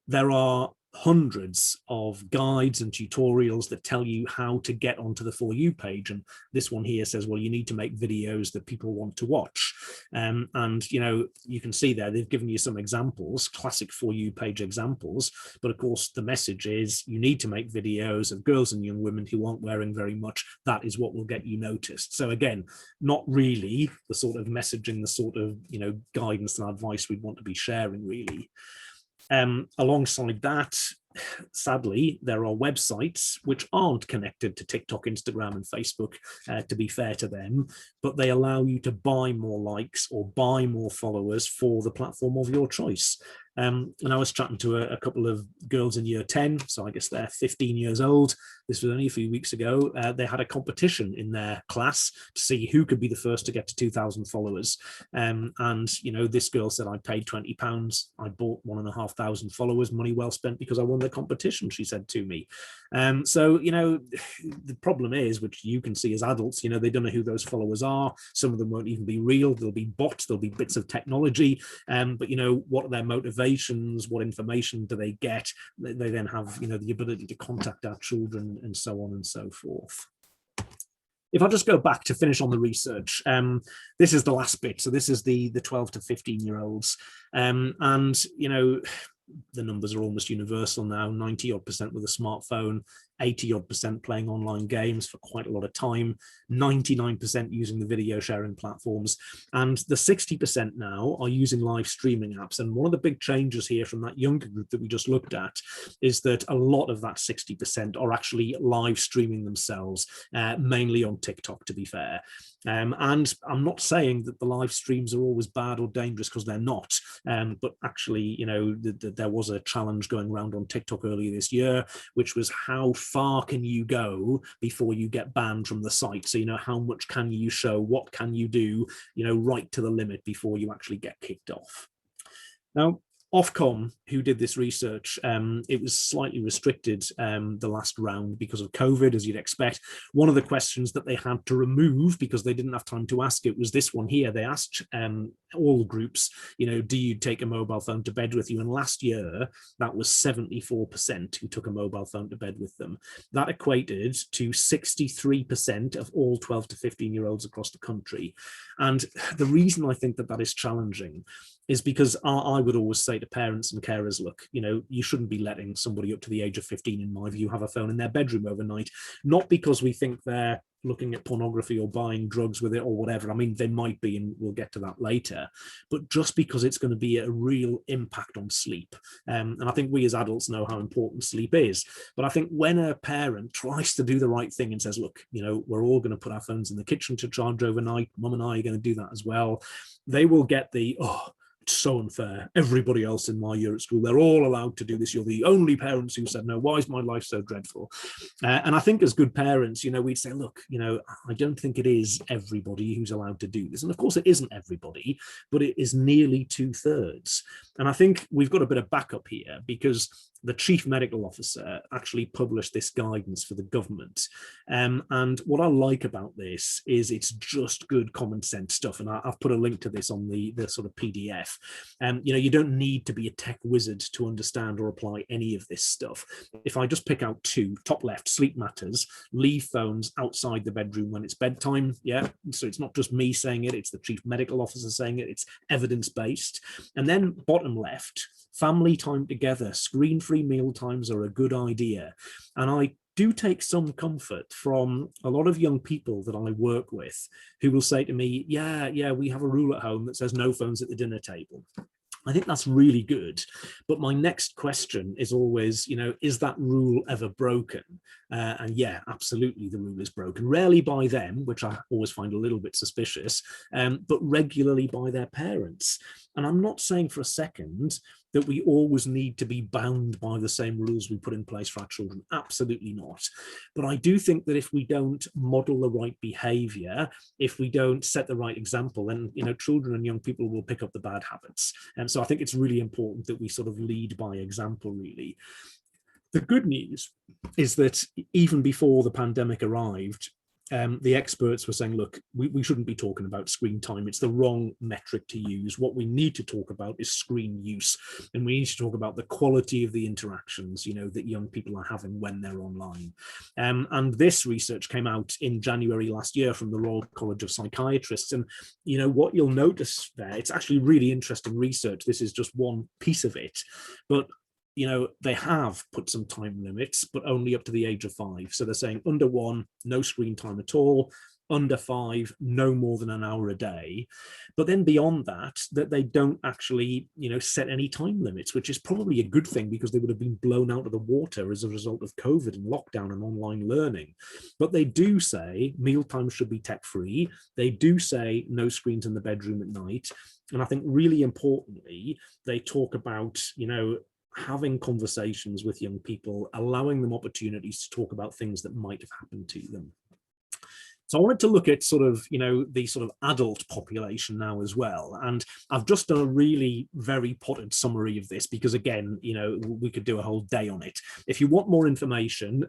There are hundreds of guides and tutorials that tell you how to get onto the For You page. And this one here says, well, you need to make videos that people want to watch. And, you know, you can see there, they've given you some examples, classic For You page examples. But of course, the message is you need to make videos of girls and young women who aren't wearing very much. That is what will get you noticed. So again, not really the sort of messaging, the sort of, you know, guidance and advice we'd want to be sharing, really. Alongside that, sadly, there are websites which aren't connected to TikTok, Instagram, and Facebook, to be fair to them, but they allow you to buy more likes or buy more followers for the platform of your choice. And I was chatting to a couple of girls in year 10, so I guess they're 15 years old. This was only a few weeks ago. They had a competition in their class to see who could be the first to get to 2,000 followers. And, you know, this girl said, I paid £20. I bought 1,500 followers, money well spent because I won the competition, she said to me. So, you know, the problem is, which you can see as adults, you know, they don't know who those followers are. Some of them won't even be real. There'll be bots, there'll be bits of technology. But, you know, what are their motivations? What information do they get? They then have, you know, the ability to contact our children and so on and so forth. If I just go back to finish on the research, this is the last bit. So this is the 12 to 15-year-olds. And, you know, the numbers are almost universal now, 90-odd% with a smartphone, 80-odd% playing online games for quite a lot of time, 99% using the video sharing platforms, and the 60% now are using live streaming apps. And one of the big changes here from that younger group that we just looked at is that a lot of that 60% are actually live streaming themselves, mainly on TikTok, to be fair. And I'm not saying that the live streams are always bad or dangerous, because they're not. But actually, you know, there was a challenge going around on TikTok earlier this year, which was how far can you go before you get banned from the site? So, you know, how much can you show? What can you do, you know, right to the limit before you actually get kicked off? Now, Ofcom, who did this research, it was slightly restricted the last round because of COVID, as you'd expect. One of the questions that they had to remove because they didn't have time to ask it was this one here. They asked all groups, you know, do you take a mobile phone to bed with you? And last year, that was 74% who took a mobile phone to bed with them. That equated to 63% of all 12 to 15-year-olds across the country. And the reason I think that that is challenging is because I would always say to parents and carers, look, you know, you shouldn't be letting somebody up to the age of 15, in my view, have a phone in their bedroom overnight, not because we think they're looking at pornography or buying drugs with it or whatever. I mean, they might be, and we'll get to that later, but just because it's going to be a real impact on sleep. And I think we as adults know how important sleep is. But I think when a parent tries to do the right thing and says, look, you know, we're all going to put our phones in the kitchen to charge overnight, mum and I are going to do that as well, they will get the, oh, it's so unfair. Everybody else in my year at school, they're all allowed to do this. You're the only parents who said no. Why is my life so dreadful? And I think as good parents, you know, we'd say, look, you know, I don't think it is everybody who's allowed to do this. And of course it isn't everybody, but it is nearly 2/3. And I think we've got a bit of backup here because the chief medical officer actually published this guidance for the government. And what I like about this is it's just good common sense stuff. And I've put a link to this on the sort of PDF. You know, you don't need to be a tech wizard to understand or apply any of this stuff. If I just pick out two, top left, sleep matters, leave phones outside the bedroom when it's bedtime. Yeah, so it's not just me saying it, it's the chief medical officer saying it, it's evidence-based. And then bottom left, family time together, screen-free meal times are a good idea. And I do take some comfort from a lot of young people that I work with who will say to me, yeah, we have a rule at home that says no phones at the dinner table. I think that's really good. But my next question is always, you know, is that rule ever broken? And yeah, absolutely, the rule is broken. Rarely by them, which I always find a little bit suspicious, but regularly by their parents. And I'm not saying for a second that we always need to be bound by the same rules we put in place for our children. Absolutely not. But I do think that if we don't model the right behavior, if we don't set the right example, then, you know, children and young people will pick up the bad habits. And so I think it's really important that we sort of lead by example, really. The good news is that even before the pandemic arrived, the experts were saying, look, we shouldn't be talking about screen time. It's the wrong metric to use. What we need to talk about is screen use. And we need to talk about the quality of the interactions, that young people are having when they're online. And this research came out in January last year from the Royal College of Psychiatrists. And, what you'll notice there, it's actually really interesting research. This is just one piece of it. But they have put some time limits, but only up to the age of 5. So they're saying under 1, no screen time at all. Under 5, no more than an hour a day. But then beyond that they don't actually, set any time limits, which is probably a good thing because they would have been blown out of the water as a result of COVID and lockdown and online learning. But they do say mealtime should be tech-free. They do say no screens in the bedroom at night. And I think really importantly, they talk about, having conversations with young people, allowing them opportunities to talk about things that might have happened to them. So I wanted to look at sort of, the sort of adult population now as well. And I've just done a really very potted summary of this because, again, we could do a whole day on it. If you want more information,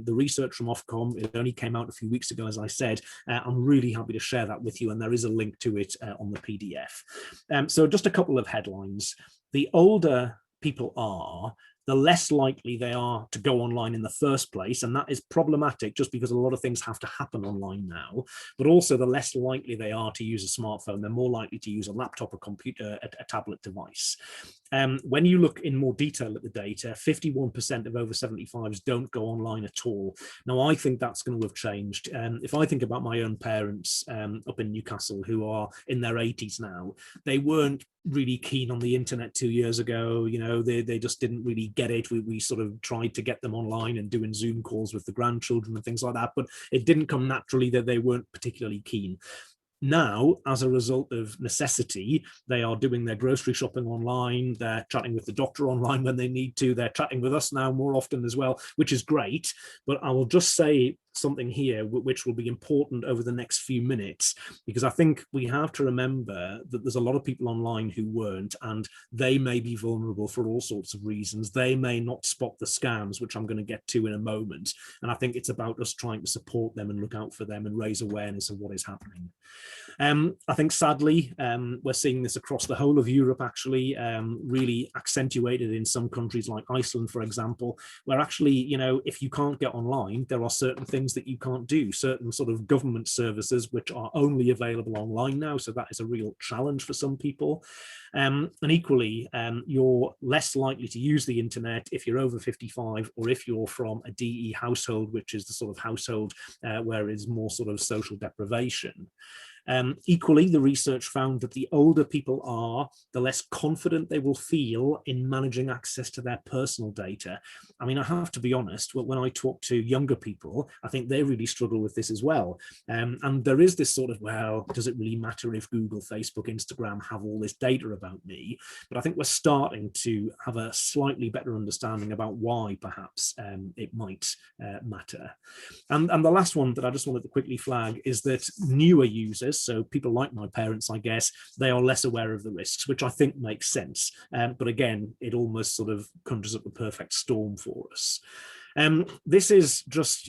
the research from Ofcom, it only came out a few weeks ago, as I said. I'm really happy to share that with you. And there is a link to it on the PDF. So just a couple of headlines. The older people are, the less likely they are to go online in the first place. And that is problematic just because a lot of things have to happen online now, but also the less likely they are to use a smartphone. They're more likely to use a laptop, a computer, a tablet device. When you look in more detail at the data, 51% of over 75s don't go online at all. Now, I think that's going to have changed. If I think about my own parents up in Newcastle who are in their 80s now, they weren't really keen on the internet 2 years ago. They just didn't really get it. We sort of tried to get them online and doing Zoom calls with the grandchildren and things like that, but it didn't come naturally. That they weren't particularly keen. Now, as a result of necessity, they are doing their grocery shopping online, they're chatting with the doctor online when they need to, they're chatting with us now more often as well, which is great. But I will just say something here which will be important over the next few minutes, because I think we have to remember that there's a lot of people online who weren't, and they may be vulnerable for all sorts of reasons. They may not spot the scams, which I'm going to get to in a moment. And I think it's about us trying to support them and look out for them and raise awareness of what is happening. I think sadly, we're seeing this across the whole of Europe, actually, really accentuated in some countries like Iceland, for example, where actually, if you can't get online, there are certain things that you can't do, certain sort of government services which are only available online now. So that is a real challenge for some people. And equally, you're less likely to use the internet if you're over 55 or if you're from a DE household, which is the sort of household where is more sort of social deprivation. Equally, the research found that the older people are, the less confident they will feel in managing access to their personal data. I mean, I have to be honest, when I talk to younger people, I think they really struggle with this as well. And there is this sort of, well, does it really matter if Google, Facebook, Instagram have all this data about me? But I think we're starting to have a slightly better understanding about why perhaps it might matter. And the last one that I just wanted to quickly flag is that newer users, so people like my parents, I guess, they are less aware of the risks, which I think makes sense. But again, it almost sort of conjures up the perfect storm for us. This is just,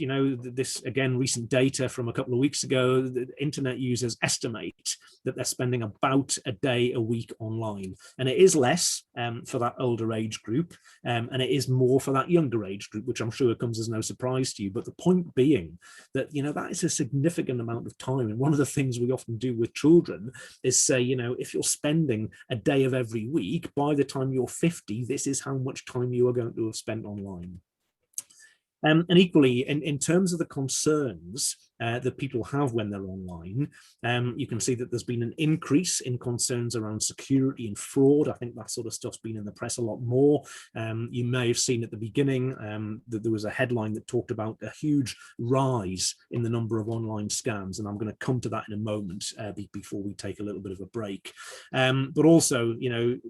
this, again, recent data from a couple of weeks ago. The internet users estimate that they're spending about a day a week online. And it is less for that older age group, and it is more for that younger age group, which I'm sure comes as no surprise to you. But the point being that, that is a significant amount of time. And one of the things we often do with children is say, if you're spending a day of every week, by the time you're 50, this is how much time you are going to have spent online. And equally, in terms of the concerns that people have when they're online, you can see that there's been an increase in concerns around security and fraud. I think that sort of stuff's been in the press a lot more. You may have seen at the beginning that there was a headline that talked about a huge rise in the number of online scams, and I'm going to come to that in a moment before we take a little bit of a break. But also,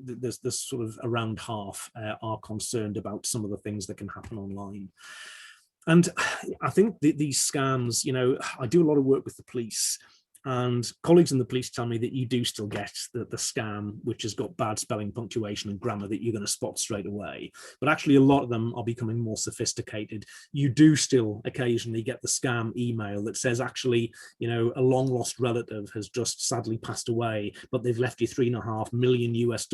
there's sort of around half are concerned about some of the things that can happen online. And I think these scams, I do a lot of work with the police, And colleagues in the police tell me that you do still get the scam, which has got bad spelling, punctuation and grammar that you're going to spot straight away. But actually, a lot of them are becoming more sophisticated. You do still occasionally get the scam email that says, actually, you know, a long lost relative has just sadly passed away, but they've left you $3.5 million US.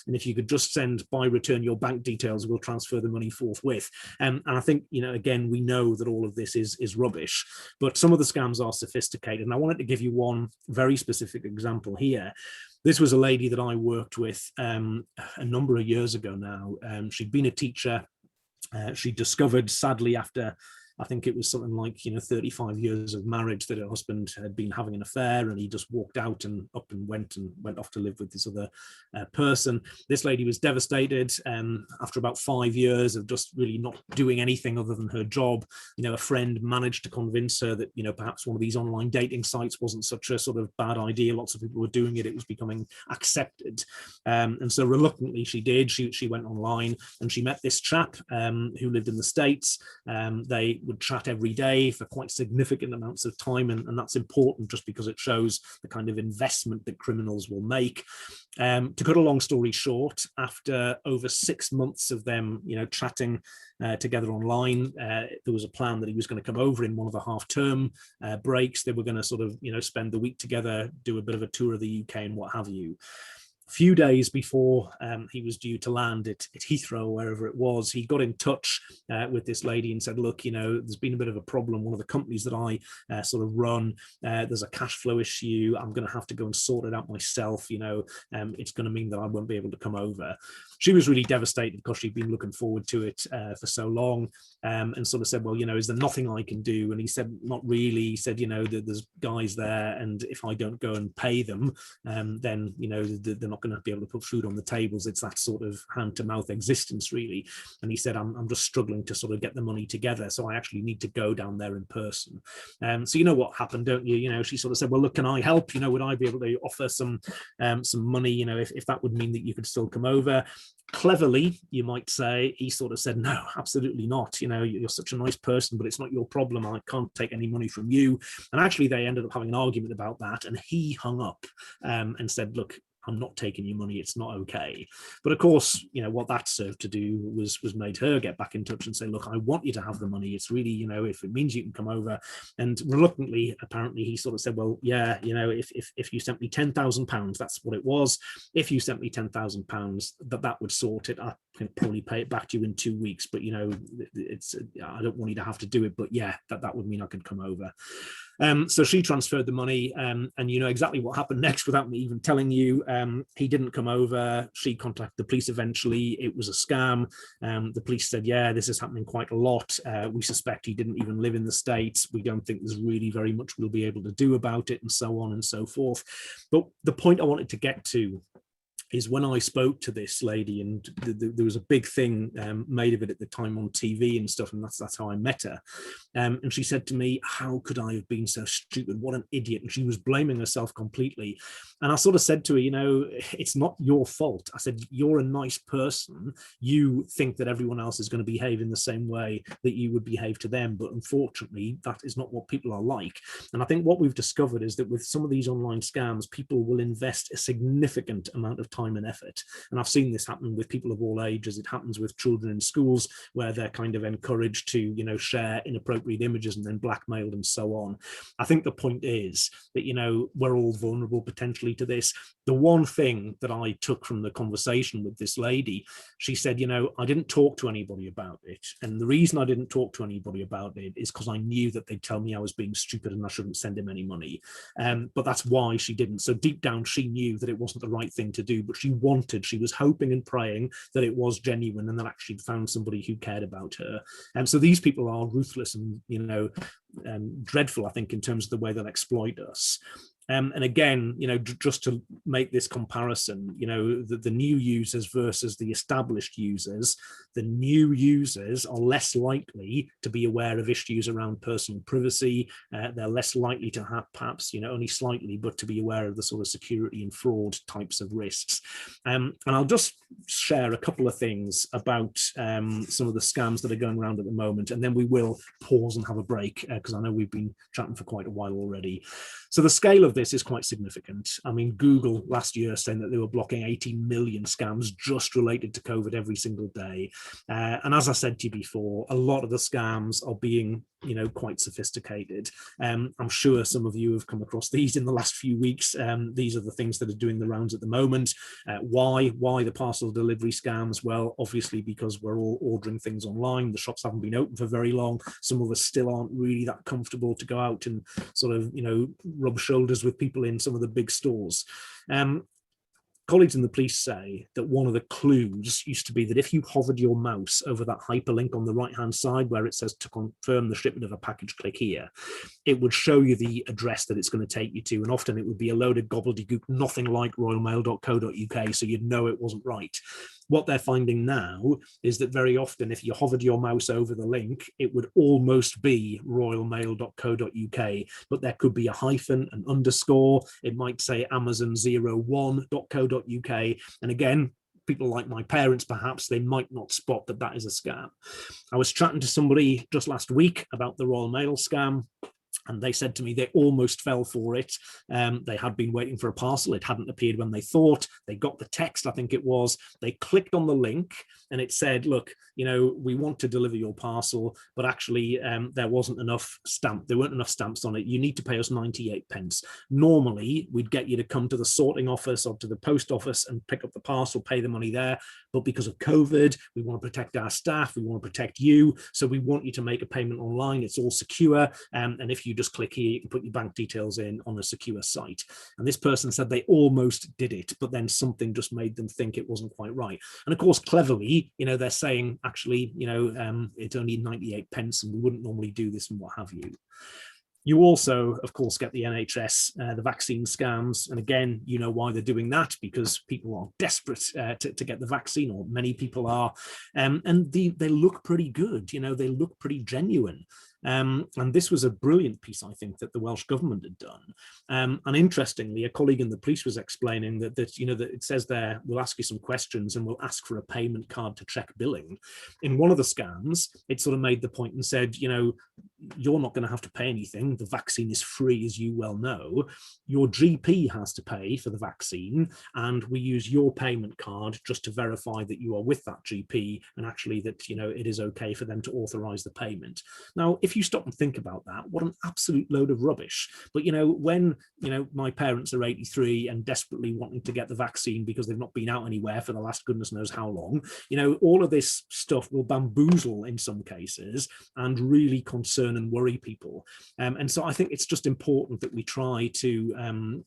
And if you could just send by return your bank details, we'll transfer the money forthwith. And I think, you know, again, we know that all of this is rubbish, but some of the scams are sophisticated. And I wanted to give you one very specific example here. This was a lady that I worked with a number of years ago now. She'd been a teacher. She discovered, sadly, after I think it was something like, you know, 35 years of marriage, that her husband had been having an affair, and he just walked out and up and went off to live with this other person. This lady was devastated after about 5 years of just really not doing anything other than her job. You know, a friend managed to convince her that, you know, perhaps one of these online dating sites wasn't such a sort of bad idea. Lots of people were doing it. It was becoming accepted. And so reluctantly she did. She went online and she met this chap who lived in the States. They would chat every day for quite significant amounts of time, and that's important just because it shows the kind of investment that criminals will make. To cut a long story short, after over 6 months of them, you know, chatting together online, there was a plan that he was going to come over in one of the half-term breaks. They were going to sort of, you know, spend the week together, do a bit of a tour of the UK and what have you. Few days before he was due to land at Heathrow, wherever it was, he got in touch with this lady and said, look, you know, there's been a bit of a problem. One of the companies that I sort of run, there's a cash flow issue. I'm going to have to go and sort it out myself. You know, it's going to mean that I won't be able to come over. She was really devastated because she'd been looking forward to it for so long, and sort of said, well, you know, is there nothing I can do? And he said, not really. He said, you know, there's guys there, and if I don't go and pay them, then, you know, they're not going to be able to put food on the tables. It's that sort of hand-to-mouth existence, really. And he said, I'm just struggling to sort of get the money together, so I actually need to go down there in person. So you know what happened, don't you? You know, she sort of said, well, look, can I help? You know, would I be able to offer some money? You know, if that would mean that you could still come over. Cleverly, you might say, he sort of said, no, absolutely not. You know, you're such a nice person, but it's not your problem. I can't take any money from you. And actually, they ended up having an argument about that. And he hung up and said, look, I'm not taking your money. It's not okay. But of course, you know, what that served to do was made her get back in touch and say, look, I want you to have the money. It's really, you know, if it means you can come over. And reluctantly, apparently, he sort of said, well, yeah, you know, if you sent me £10,000, that's what it was. If you sent me £10,000, that would sort it. I can probably pay it back to you in 2 weeks. But, you know, it's I don't want you to have to do it. But yeah, that would mean I could come over. So she transferred the money, and you know exactly what happened next without me even telling you. He didn't come over. She contacted the police eventually. It was a scam. The police said, yeah, this is happening quite a lot. We suspect he didn't even live in the States. We don't think there's really very much we'll be able to do about it, and so on and so forth. But the point I wanted to get to is when I spoke to this lady, and there was a big thing made of it at the time on TV and stuff, and that's how I met her. And she said to me, how could I have been so stupid? What an idiot. And she was blaming herself completely. And I sort of said to her, you know, it's not your fault. I said, you're a nice person. You think that everyone else is going to behave in the same way that you would behave to them. But unfortunately, that is not what people are like. And I think what we've discovered is that with some of these online scams, people will invest a significant amount of time and effort. And I've seen this happen with people of all ages. It happens with children in schools where they're kind of encouraged to, you know, share inappropriate images and then blackmailed and so on. I think the point is that, you know, we're all vulnerable potentially to this. The one thing that I took from the conversation with this lady, she said, you know, I didn't talk to anybody about it. And the reason I didn't talk to anybody about it is because I knew that they'd tell me I was being stupid and I shouldn't send him any money. But that's why she didn't. So deep down, she knew that it wasn't the right thing to do, but she was hoping and praying that it was genuine and that actually found somebody who cared about her. And so these people are ruthless and, you know, dreadful, I think, in terms of the way they'll exploit us. And again, just to make this comparison, the new users versus the established users, the new users are less likely to be aware of issues around personal privacy. They're less likely to have, perhaps, only slightly, but to be aware of the sort of security and fraud types of risks. And I'll just share a couple of things about some of the scams that are going around at the moment, and then we will pause and have a break because I know we've been chatting for quite a while already. So the scale of this is quite significant. I mean, Google last year saying that they were blocking 18 million scams just related to COVID every single day. And as I said to you before, a lot of the scams are being quite sophisticated. I'm sure some of you have come across these in the last few weeks. These are the things that are doing the rounds at the moment. Why the parcel delivery scams? Well, obviously because we're all ordering things online. The shops haven't been open for very long. Some of us still aren't really that comfortable to go out and sort of, rub shoulders with people in some of the big stores. Colleagues in the police say that one of the clues used to be that if you hovered your mouse over that hyperlink on the right-hand side where it says to confirm the shipment of a package, click here, it would show you the address that it's going to take you to. And often it would be a load of gobbledygook, nothing like royalmail.co.uk, so you'd know it wasn't right. What they're finding now is that very often if you hovered your mouse over the link, it would almost be royalmail.co.uk, but there could be a hyphen, an underscore. It might say amazon01.co.uk. And again, people like my parents, perhaps, they might not spot that that is a scam. I was chatting to somebody just last week about the Royal Mail scam, and they said to me they almost fell for it. They had been waiting for a parcel. It hadn't appeared when they thought. They got the text, I think it was. They clicked on the link and it said, look, we want to deliver your parcel, but actually there weren't enough stamps on it. You need to pay us 98 pence. Normally, we'd get you to come to the sorting office or to the post office and pick up the parcel, pay the money there. But because of COVID, we want to protect our staff. We want to protect you. So we want you to make a payment online. It's all secure. And if you just click here, you can put your bank details in on a secure site. And this person said they almost did it, but then something just made them think it wasn't quite right. And of course, cleverly, they're saying, actually, it's only 98 pence and we wouldn't normally do this and what have you. You also, of course, get the NHS, the vaccine scams. And again, you know why they're doing that, because people are desperate to get the vaccine, or many people are. And they look pretty good, they look pretty genuine. And this was a brilliant piece, I think, that the Welsh government had done. And interestingly, a colleague in the police was explaining that that it says there, we'll ask you some questions and we'll ask for a payment card to check billing. In one of the scams, it sort of made the point and said, you're not going to have to pay anything. The vaccine is free, as you well know. Your GP has to pay for the vaccine, and we use your payment card just to verify that you are with that GP and actually that, it is okay for them to authorize the payment. Now, if you stop and think about that, what an absolute load of rubbish. But, when, my parents are 83 and desperately wanting to get the vaccine because they've not been out anywhere for the last goodness knows how long, all of this stuff will bamboozle in some cases and really concern and worry people. And so I think it's just important that we try to,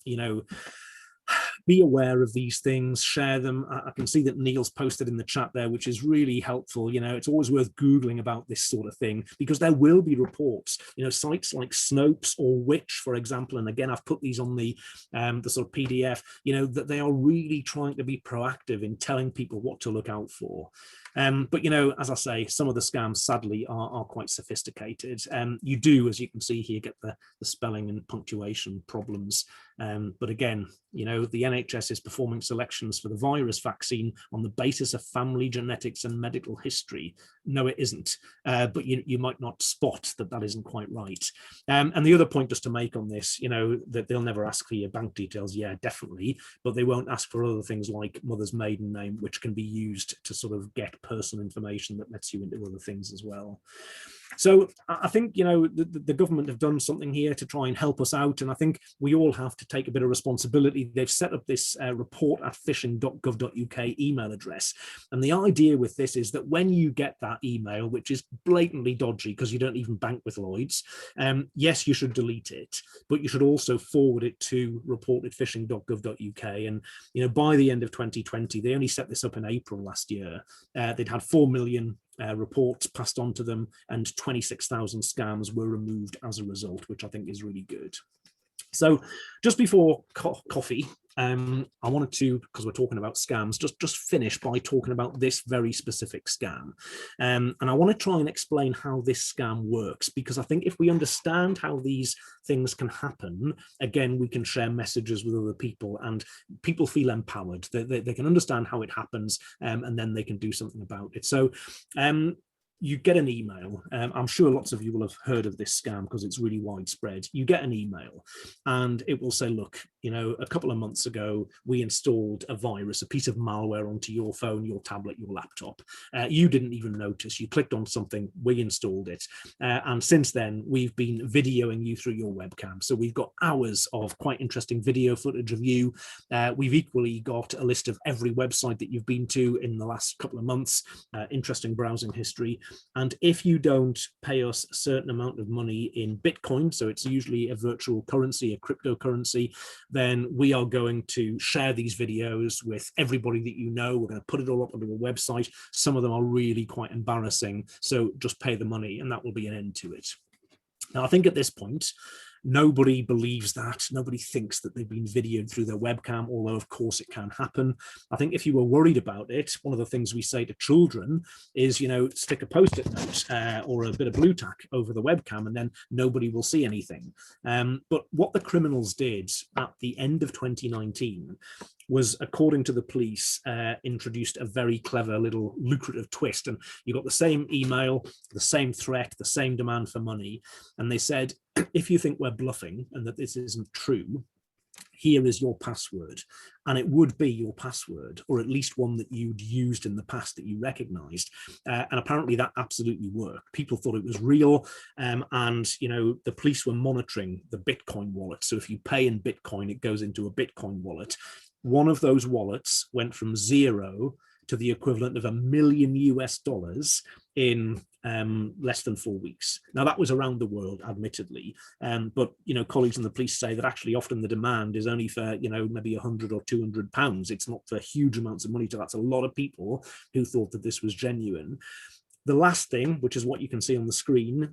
be aware of these things, share them. I can see that Neil's posted in the chat there, which is really helpful. It's always worth Googling about this sort of thing, because there will be reports, sites like Snopes or Which, for example. And again, I've put these on the sort of PDF, that they are really trying to be proactive in telling people what to look out for. But, as I say, some of the scams, sadly, are quite sophisticated. You do, as you can see here, get the spelling and punctuation problems. But again, the NHS is performing selections for the virus vaccine on the basis of family genetics and medical history. No, it isn't. But you might not spot that isn't quite right. And the other point just to make on this, that they'll never ask for your bank details. Yeah, definitely. But they won't ask for other things like mother's maiden name, which can be used to sort of get personal information that lets you into other things as well. So I think, the government have done something here to try and help us out. And I think we all have to take a bit of responsibility. They've set up this report@phishing.gov.uk email address. And the idea with this is that when you get that email, which is blatantly dodgy because you don't even bank with Lloyds, yes, you should delete it, but you should also forward it to report@phishing.gov.uk. And, by the end of 2020, they only set this up in April last year. They'd had 4 million reports passed on to them, and 26,000 scams were removed as a result, which I think is really good. So just before coffee, I wanted to, because we're talking about scams, just finish by talking about this very specific scam. And I want to try and explain how this scam works, because I think if we understand how these things can happen, again, we can share messages with other people and people feel empowered. They can understand how it happens, and then they can do something about it. So you get an email. I'm sure lots of you will have heard of this scam because it's really widespread. You get an email and it will say, look, you know, a couple of months ago, we installed a virus, a piece of malware onto your phone, your tablet, your laptop. You didn't even notice. You clicked on something, we installed it. And since then, we've been videoing you through your webcam. So we've got hours of quite interesting video footage of you. We've equally got a list of every website that you've been to in the last couple of months, interesting browsing history. And if you don't pay us a certain amount of money in Bitcoin, so it's usually a virtual currency, a cryptocurrency, then we are going to share these videos with everybody that you know. We're going to put it all up onto a website. Some of them are really quite embarrassing. So just pay the money and that will be an end to it. Now, I think at this point, nobody believes that. Nobody thinks that they've been videoed through their webcam, although of course it can happen. I think if you were worried about it, one of the things we say to children is, you know, stick a post-it note or a bit of blue tack over the webcam and then nobody will see anything. But what the criminals did at the end of 2019 was, according to the police, introduced a very clever little lucrative twist. And you got the same email, the same threat, the same demand for money. And they said, if you think we're bluffing and that this isn't true, here is your password. And it would be your password, or at least one that you'd used in the past that you recognized. And apparently that absolutely worked. People thought it was real. And, you know, the police were monitoring the Bitcoin wallet. So if you pay in Bitcoin, it goes into a Bitcoin wallet. One of those wallets went from 0 to the equivalent of $1 million US in less than 4 weeks. Now that was around the world, admittedly, but you know, colleagues in the police say that actually often the demand is only for, you know, maybe 100 or 200 pounds. It's not for huge amounts of money. So that's a lot of people who thought that this was genuine. The last thing, which is what you can see on the screen,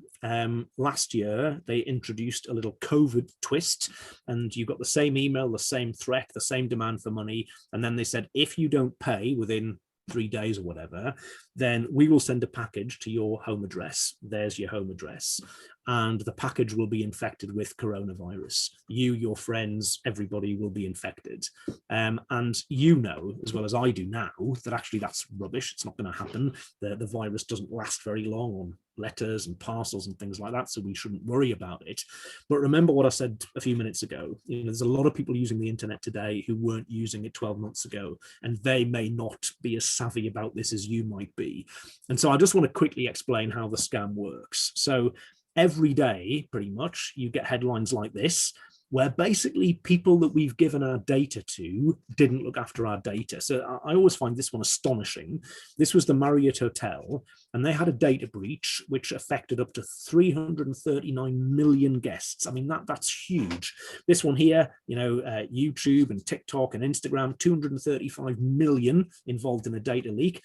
last year, they introduced a little COVID twist, and you got the same email, the same threat, the same demand for money. And then they said, if you don't pay within 3 days or whatever, then we will send a package to your home address. There's your home address. And the package will be infected with coronavirus. You, your friends, everybody will be infected. And you know, as well as I do now, that actually that's rubbish. It's not going to happen. The virus doesn't last very long on letters and parcels and things like that, so we shouldn't worry about it. But remember what I said a few minutes ago. You know, there's a lot of people using the internet today who weren't using it 12 months ago, and they may not be as savvy about this as you might be. And so I just want to quickly explain how the scam works. So every day, pretty much, you get headlines like this, where basically people that we've given our data to didn't look after our data. So I always find this one astonishing. This was the Marriott Hotel, and they had a data breach which affected up to 339 million guests. I mean, that's huge. This one here, you know, YouTube and TikTok and Instagram, 235 million involved in a data leak.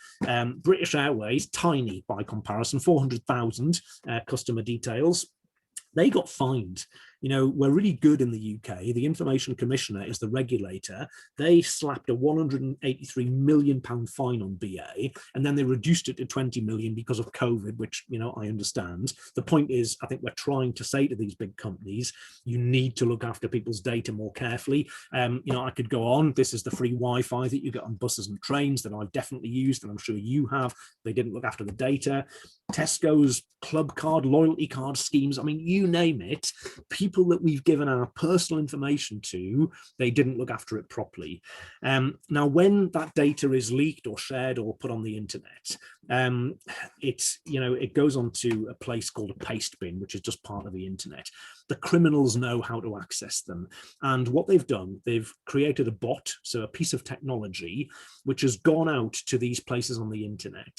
British Airways, tiny by comparison, 400,000 customer details. They got fined. You know, we're really good in the UK. The Information Commissioner is the regulator. They slapped a £183 million fine on BA, and then they reduced it to 20 million because of COVID, which, you know, I understand. The point is, I think we're trying to say to these big companies, you need to look after people's data more carefully. You know, I could go on. This is the free Wi-Fi that you get on buses and trains that I've definitely used, and I'm sure you have. They didn't look after the data. Tesco's club card, loyalty card schemes. I mean, you name it. People that we've given our personal information to, they didn't look after it properly. Now, when that data is leaked or shared or put on the internet, it's, you know, it goes on to a place called a paste bin, which is just part of the internet. The criminals know how to access them. And what they've done, they've created a bot, so a piece of technology, which has gone out to these places on the internet.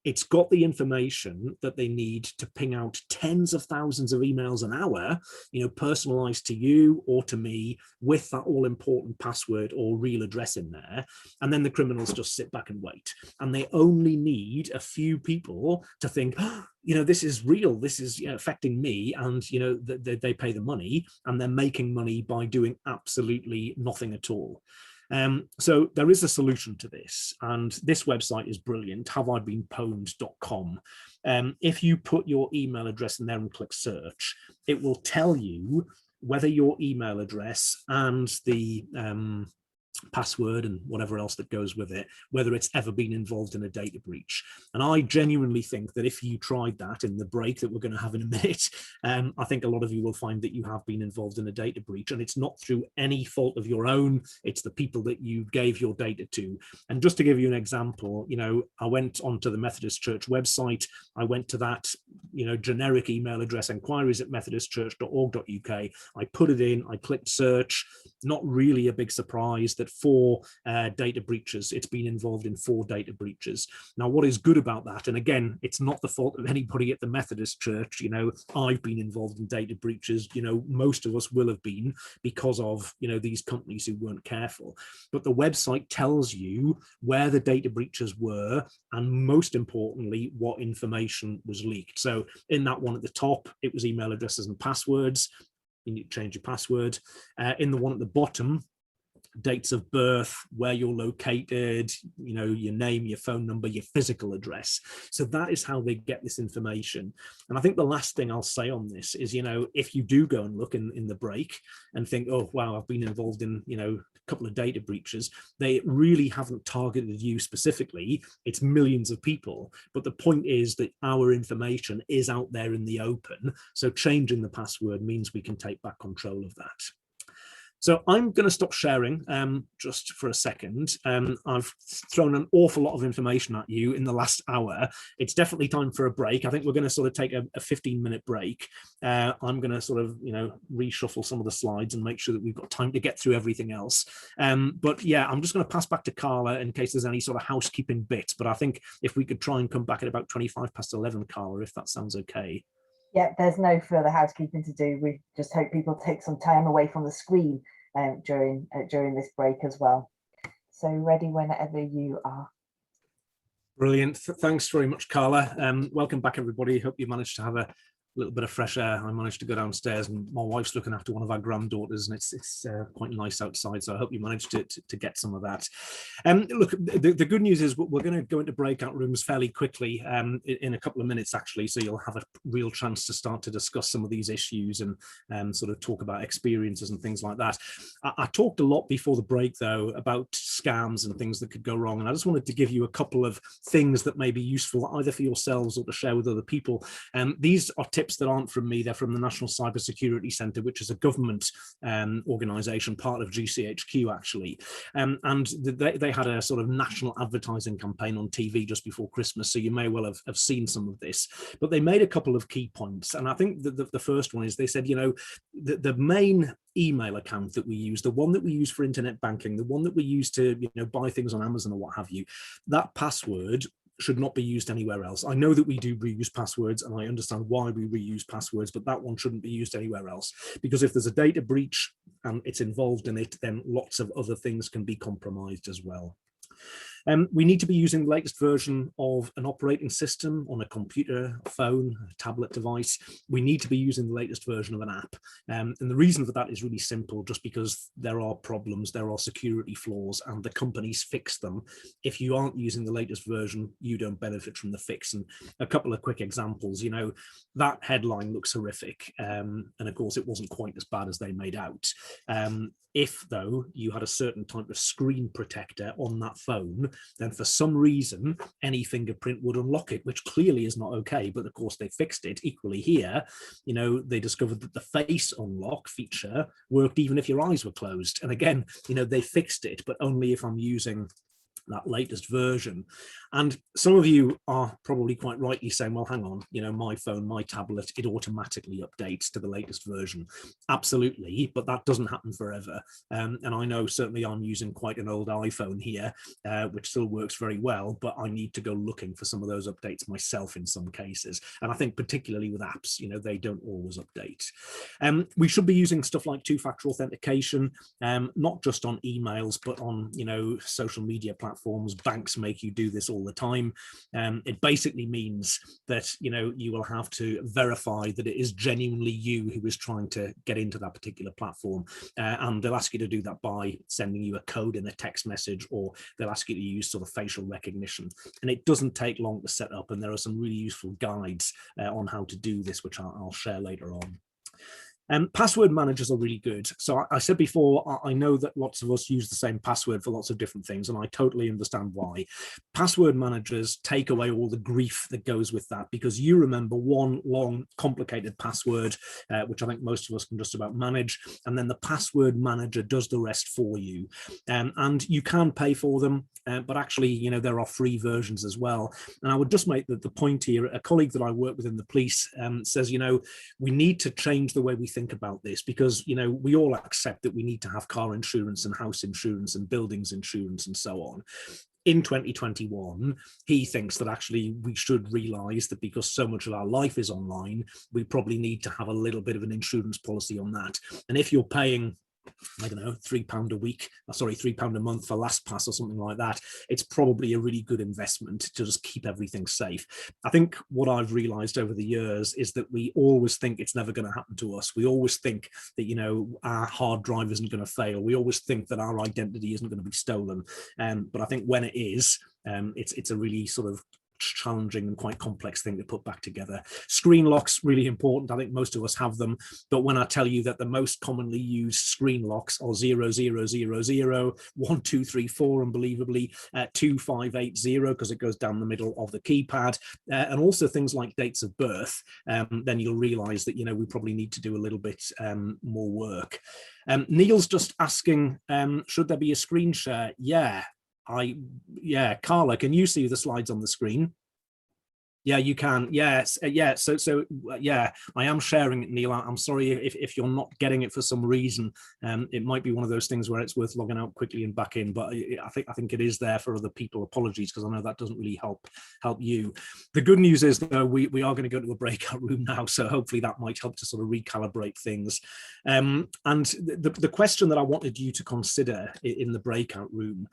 it's got the information that they need to ping out tens of thousands of emails an hour, personalized to you or to me with that all important password or real address in there. And then the criminals just sit back and wait. And they only need a few people to think, this is real, this is affecting me, and they pay the money, and they're making money by doing absolutely nothing at all. So there is a solution to this, and this website is brilliant, haveibeenpwned.com. If you put your email address in there and click search, it will tell you whether your email address and the password and whatever else that goes with it, whether it's ever been involved in a data breach. And I genuinely think that if you tried that in the break that we're going to have in a minute, I think a lot of you will find that you have been involved in a data breach, and it's not through any fault of your own. It's the people that you gave your data to. And just to give you an example, I went onto the Methodist Church website. I went to that, generic email address, enquiries@methodistchurch.org.uk. I put it in, I clicked search. Not really a big surprise that 4 data breaches, it's been involved in 4 data breaches. Now, what is good about that, and again, it's not the fault of anybody at the Methodist Church, I've been involved in data breaches, most of us will have been, because of, these companies who weren't careful. But the website tells you where the data breaches were, and most importantly, what information was leaked. So in that one at the top, it was email addresses and passwords. You need to change your password. In the one at the bottom, dates of birth, where you're located, your name, your phone number, your physical address. So that is how they get this information. And I think the last thing I'll say on this is, if you do go and look in the break and think, oh, wow, I've been involved in, a couple of data breaches, they really haven't targeted you specifically. It's millions of people. But the point is that our information is out there in the open. So changing the password means we can take back control of that. So I'm going to stop sharing just for a second. I've thrown an awful lot of information at you in the last hour. It's definitely time for a break. I think we're going to sort of take a 15-minute break. I'm going to sort of, reshuffle some of the slides and make sure that we've got time to get through everything else. But yeah, I'm just going to pass back to Carla in case there's any sort of housekeeping bits. But I think if we could try and come back at about 11:25, Carla, if that sounds okay. Yeah, there's no further housekeeping to do. We just hope people take some time away from the screen during this break as well. So ready whenever you are. Brilliant. Thanks very much, Carla. Welcome back, everybody. Hope you managed to have a little bit of fresh air. I managed to go downstairs, and my wife's looking after one of our granddaughters, and it's quite nice outside, so I hope you managed to get some of that. Look, the good news is we're going to go into breakout rooms fairly quickly in a couple of minutes, actually, so you'll have a real chance to start to discuss some of these issues and sort of talk about experiences and things like that. I talked a lot before the break, though, about scams and things that could go wrong, and I just wanted to give you a couple of things that may be useful either for yourselves or to share with other people. These are tips that aren't from me, they're from the National Cybersecurity Centre, which is a government organisation, part of GCHQ actually. And they had a sort of national advertising campaign on TV just before Christmas, so you may well have seen some of this. But they made a couple of key points, and I think the first one is they said, the main email account that we use, the one that we use for internet banking, the one that we use to buy things on Amazon or what have you, that password should not be used anywhere else. I know that we do reuse passwords, and I understand why we reuse passwords, but that one shouldn't be used anywhere else, because if there's a data breach and it's involved in it, then lots of other things can be compromised as well. We need to be using the latest version of an operating system on a computer, a phone, a tablet device. We need to be using the latest version of an app. And the reason for that is really simple, just because there are problems, there are security flaws, and the companies fix them. If you aren't using the latest version, you don't benefit from the fix. And a couple of quick examples, that headline looks horrific. And of course, it wasn't quite as bad as they made out. If, though, you had a certain type of screen protector on that phone, then for some reason, any fingerprint would unlock it, which clearly is not okay. But of course, they fixed it. Equally here, they discovered that the face unlock feature worked even if your eyes were closed. And again, they fixed it, but only if I'm using that latest version. And some of you are probably quite rightly saying, well, hang on, you know, my phone, my tablet, it automatically updates to the latest version. Absolutely, but that doesn't happen forever. And I know certainly I'm using quite an old iPhone here, which still works very well, but I need to go looking for some of those updates myself in some cases. And I think particularly with apps, you know, they don't always update. We should be using stuff like two-factor authentication, not just on emails, but on, you know, social media platforms. Banks make you do this all the time. It basically means that, you know, you will have to verify that it is genuinely you who is trying to get into that particular platform. And they'll ask you to do that by sending you a code in a text message, or they'll ask you to use sort of facial recognition. And it doesn't take long to set up. And there are some really useful guides on how to do this, which I'll share later on. Password managers are really good. So I said before, I know that lots of us use the same password for lots of different things, and I totally understand why. Password managers take away all the grief that goes with that, because you remember one long, complicated password, which I think most of us can just about manage, and then the password manager does the rest for you. And you can pay for them, but actually, you know, there are free versions as well. And I would just make the point here, a colleague that I work with in the police says, you know, we need to change the way we think about this, because, you know, we all accept that we need to have car insurance and house insurance and buildings insurance and so on. In 2021, he thinks that actually we should realize that because so much of our life is online, we probably need to have a little bit of an insurance policy on that. And if you're paying, I don't know, £3 a week, £3 a month for LastPass or something like that, it's probably a really good investment to just keep everything safe. I think what I've realized over the years is that we always think it's never going to happen to us. We always think that, you know, our hard drive isn't going to fail. We always think that our identity isn't going to be stolen. But I think when it is, it's a really sort of challenging and quite complex thing to put back together. Screen locks, really important. I think most of us have them, but when I tell you that the most commonly used screen locks are 0000, 1234, unbelievably, 2580, because it goes down the middle of the keypad, and also things like dates of birth, then you'll realize that, you know, we probably need to do a little bit more work. Neil's just asking, should there be a screen share? Yeah, Carla, can you see the slides on the screen? Yeah, you can. Yes, yeah. So yeah, I am sharing it, Neil. I'm sorry if you're not getting it for some reason. It might be one of those things where it's worth logging out quickly and back in. But I think it is there for other people. Apologies, because I know that doesn't really help you. The good news is, though, we are going to go to a breakout room now, so hopefully that might help to sort of recalibrate things. And the question that I wanted you to consider in the breakout room,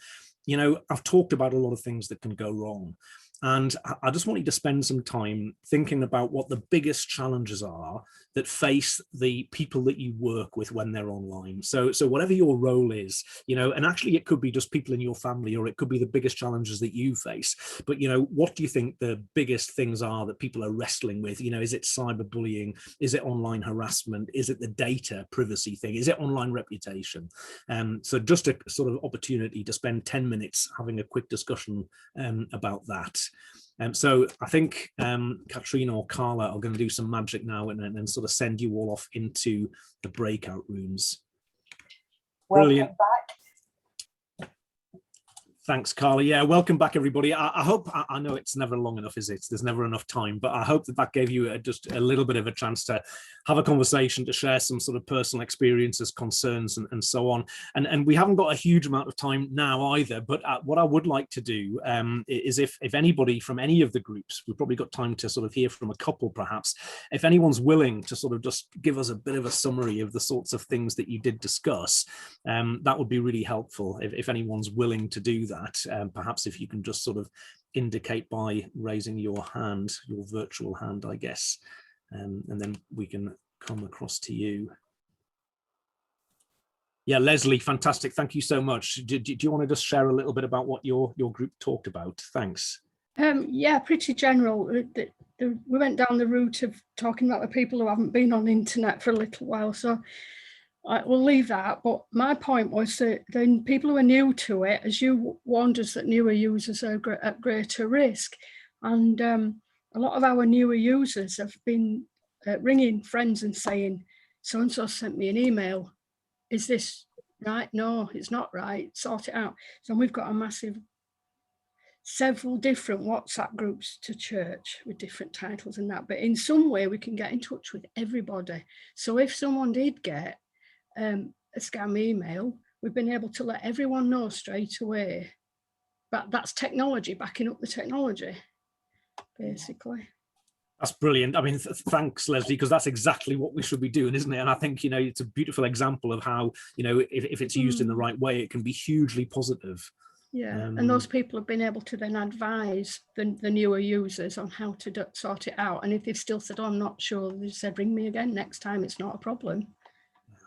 you know, I've talked about a lot of things that can go wrong. And I just want you to spend some time thinking about what the biggest challenges are that face the people that you work with when they're online. So whatever your role is, you know, and actually it could be just people in your family, or it could be the biggest challenges that you face. But, you know, what do you think the biggest things are that people are wrestling with? You know, is it cyberbullying? Is it online harassment? Is it the data privacy thing? Is it online reputation? So just a sort of opportunity to spend 10 minutes having a quick discussion about that. So I think Katrina or Carla are going to do some magic now and sort of send you all off into the breakout rooms. Brilliant. Welcome back. Thanks, Carla. Yeah, welcome back, everybody. I hope, I know it's never long enough, is it? There's never enough time, but I hope that gave you just a little bit of a chance to have a conversation, to share some sort of personal experiences, concerns, and so on. And we haven't got a huge amount of time now either, but what I would like to do is if anybody from any of the groups, we've probably got time to sort of hear from a couple perhaps, if anyone's willing to sort of just give us a bit of a summary of the sorts of things that you did discuss, that would be really helpful if anyone's willing to do that. Perhaps if you can just sort of indicate by raising your hand, your virtual hand, I guess, and then we can come across to you. Yeah, Leslie, fantastic. Thank you so much. Do you want to just share a little bit about what your group talked about? Thanks. Yeah, pretty general. We went down the route of talking about the people who haven't been on the internet for a little while, so we'll leave that. But my point was that then people who are new to it, as you warned us that newer users are at greater risk, and a lot of our newer users have been ringing friends and saying, so-and-so sent me an email. Is this right? No, it's not right. Sort it out. So we've got a massive several different WhatsApp groups to church with different titles and that, but in some way we can get in touch with everybody. So if someone did get a scam email, we've been able to let everyone know straight away. But that's technology backing up the technology, basically. That's brilliant. I mean, thanks, Leslie, because that's exactly what we should be doing, isn't it? And I think, you know, it's a beautiful example of how, you know, if it's used in the right way, it can be hugely positive. Yeah, and those people have been able to then advise the newer users on how to sort it out. And if they've still said, oh, I'm not sure, they said, ring me again next time, it's not a problem.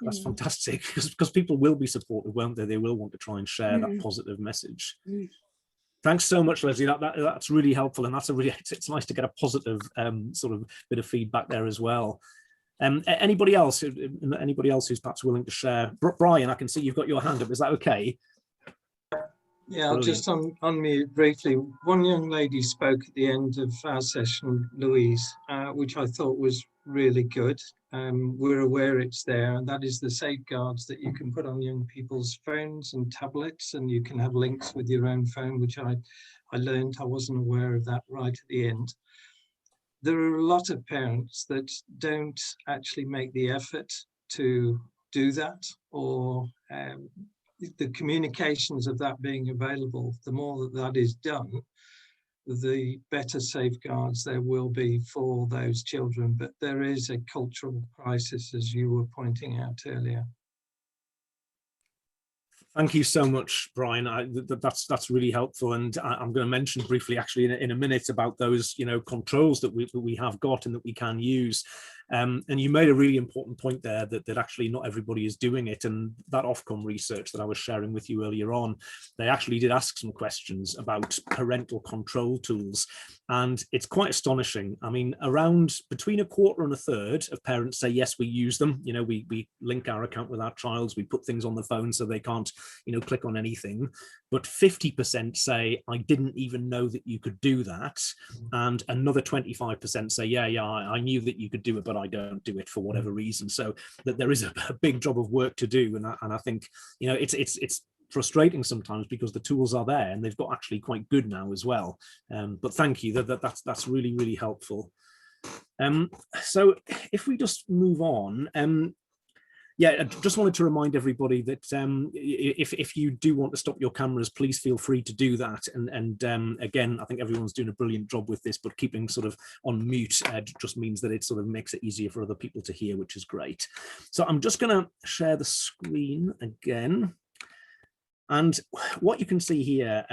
That's fantastic, because people will be supportive, won't they? They will want to try and share that positive message. Thanks so much, Leslie. That's really helpful, and that's it's nice to get a positive sort of bit of feedback there as well. Anybody else who's perhaps willing to share? Brian, I can see you've got your hand up. Is that okay? Yeah, I'll just unmute briefly. One young lady spoke at the end of our session, Louise, which I thought was really good. We're aware it's there, and that is the safeguards that you can put on young people's phones and tablets, and you can have links with your own phone, which I learned. I wasn't aware of that right at the end. There are a lot of parents that don't actually make the effort to do that, or the communications of that being available. The more that is done, the better safeguards there will be for those children. But there is a cultural crisis, as you were pointing out earlier. Thank you so much, Brian. That's really helpful, and I'm going to mention briefly, actually, in a minute, about those, you know, controls that we have got and that we can use. And you made a really important point there that actually not everybody is doing it. And that Ofcom research that I was sharing with you earlier on, they actually did ask some questions about parental control tools. And it's quite astonishing. I mean, between a quarter and a third of parents say, yes, we use them. You know, we link our account with our child's, we put things on the phone so they can't, you know, click on anything. But 50% say, I didn't even know that you could do that. And another 25% say, yeah, I knew that you could do it, but I don't do it for whatever reason. So that there is a big job of work to do. And I think, you know, it's frustrating sometimes because the tools are there and they've got actually quite good now as well. But thank you, that's really, really helpful. So if we just move on, yeah, I just wanted to remind everybody that if you do want to stop your cameras, please feel free to do that. And again, I think everyone's doing a brilliant job with this, but keeping sort of on mute just means that it sort of makes it easier for other people to hear, which is great. So I'm just going to share the screen again. And what you can see here,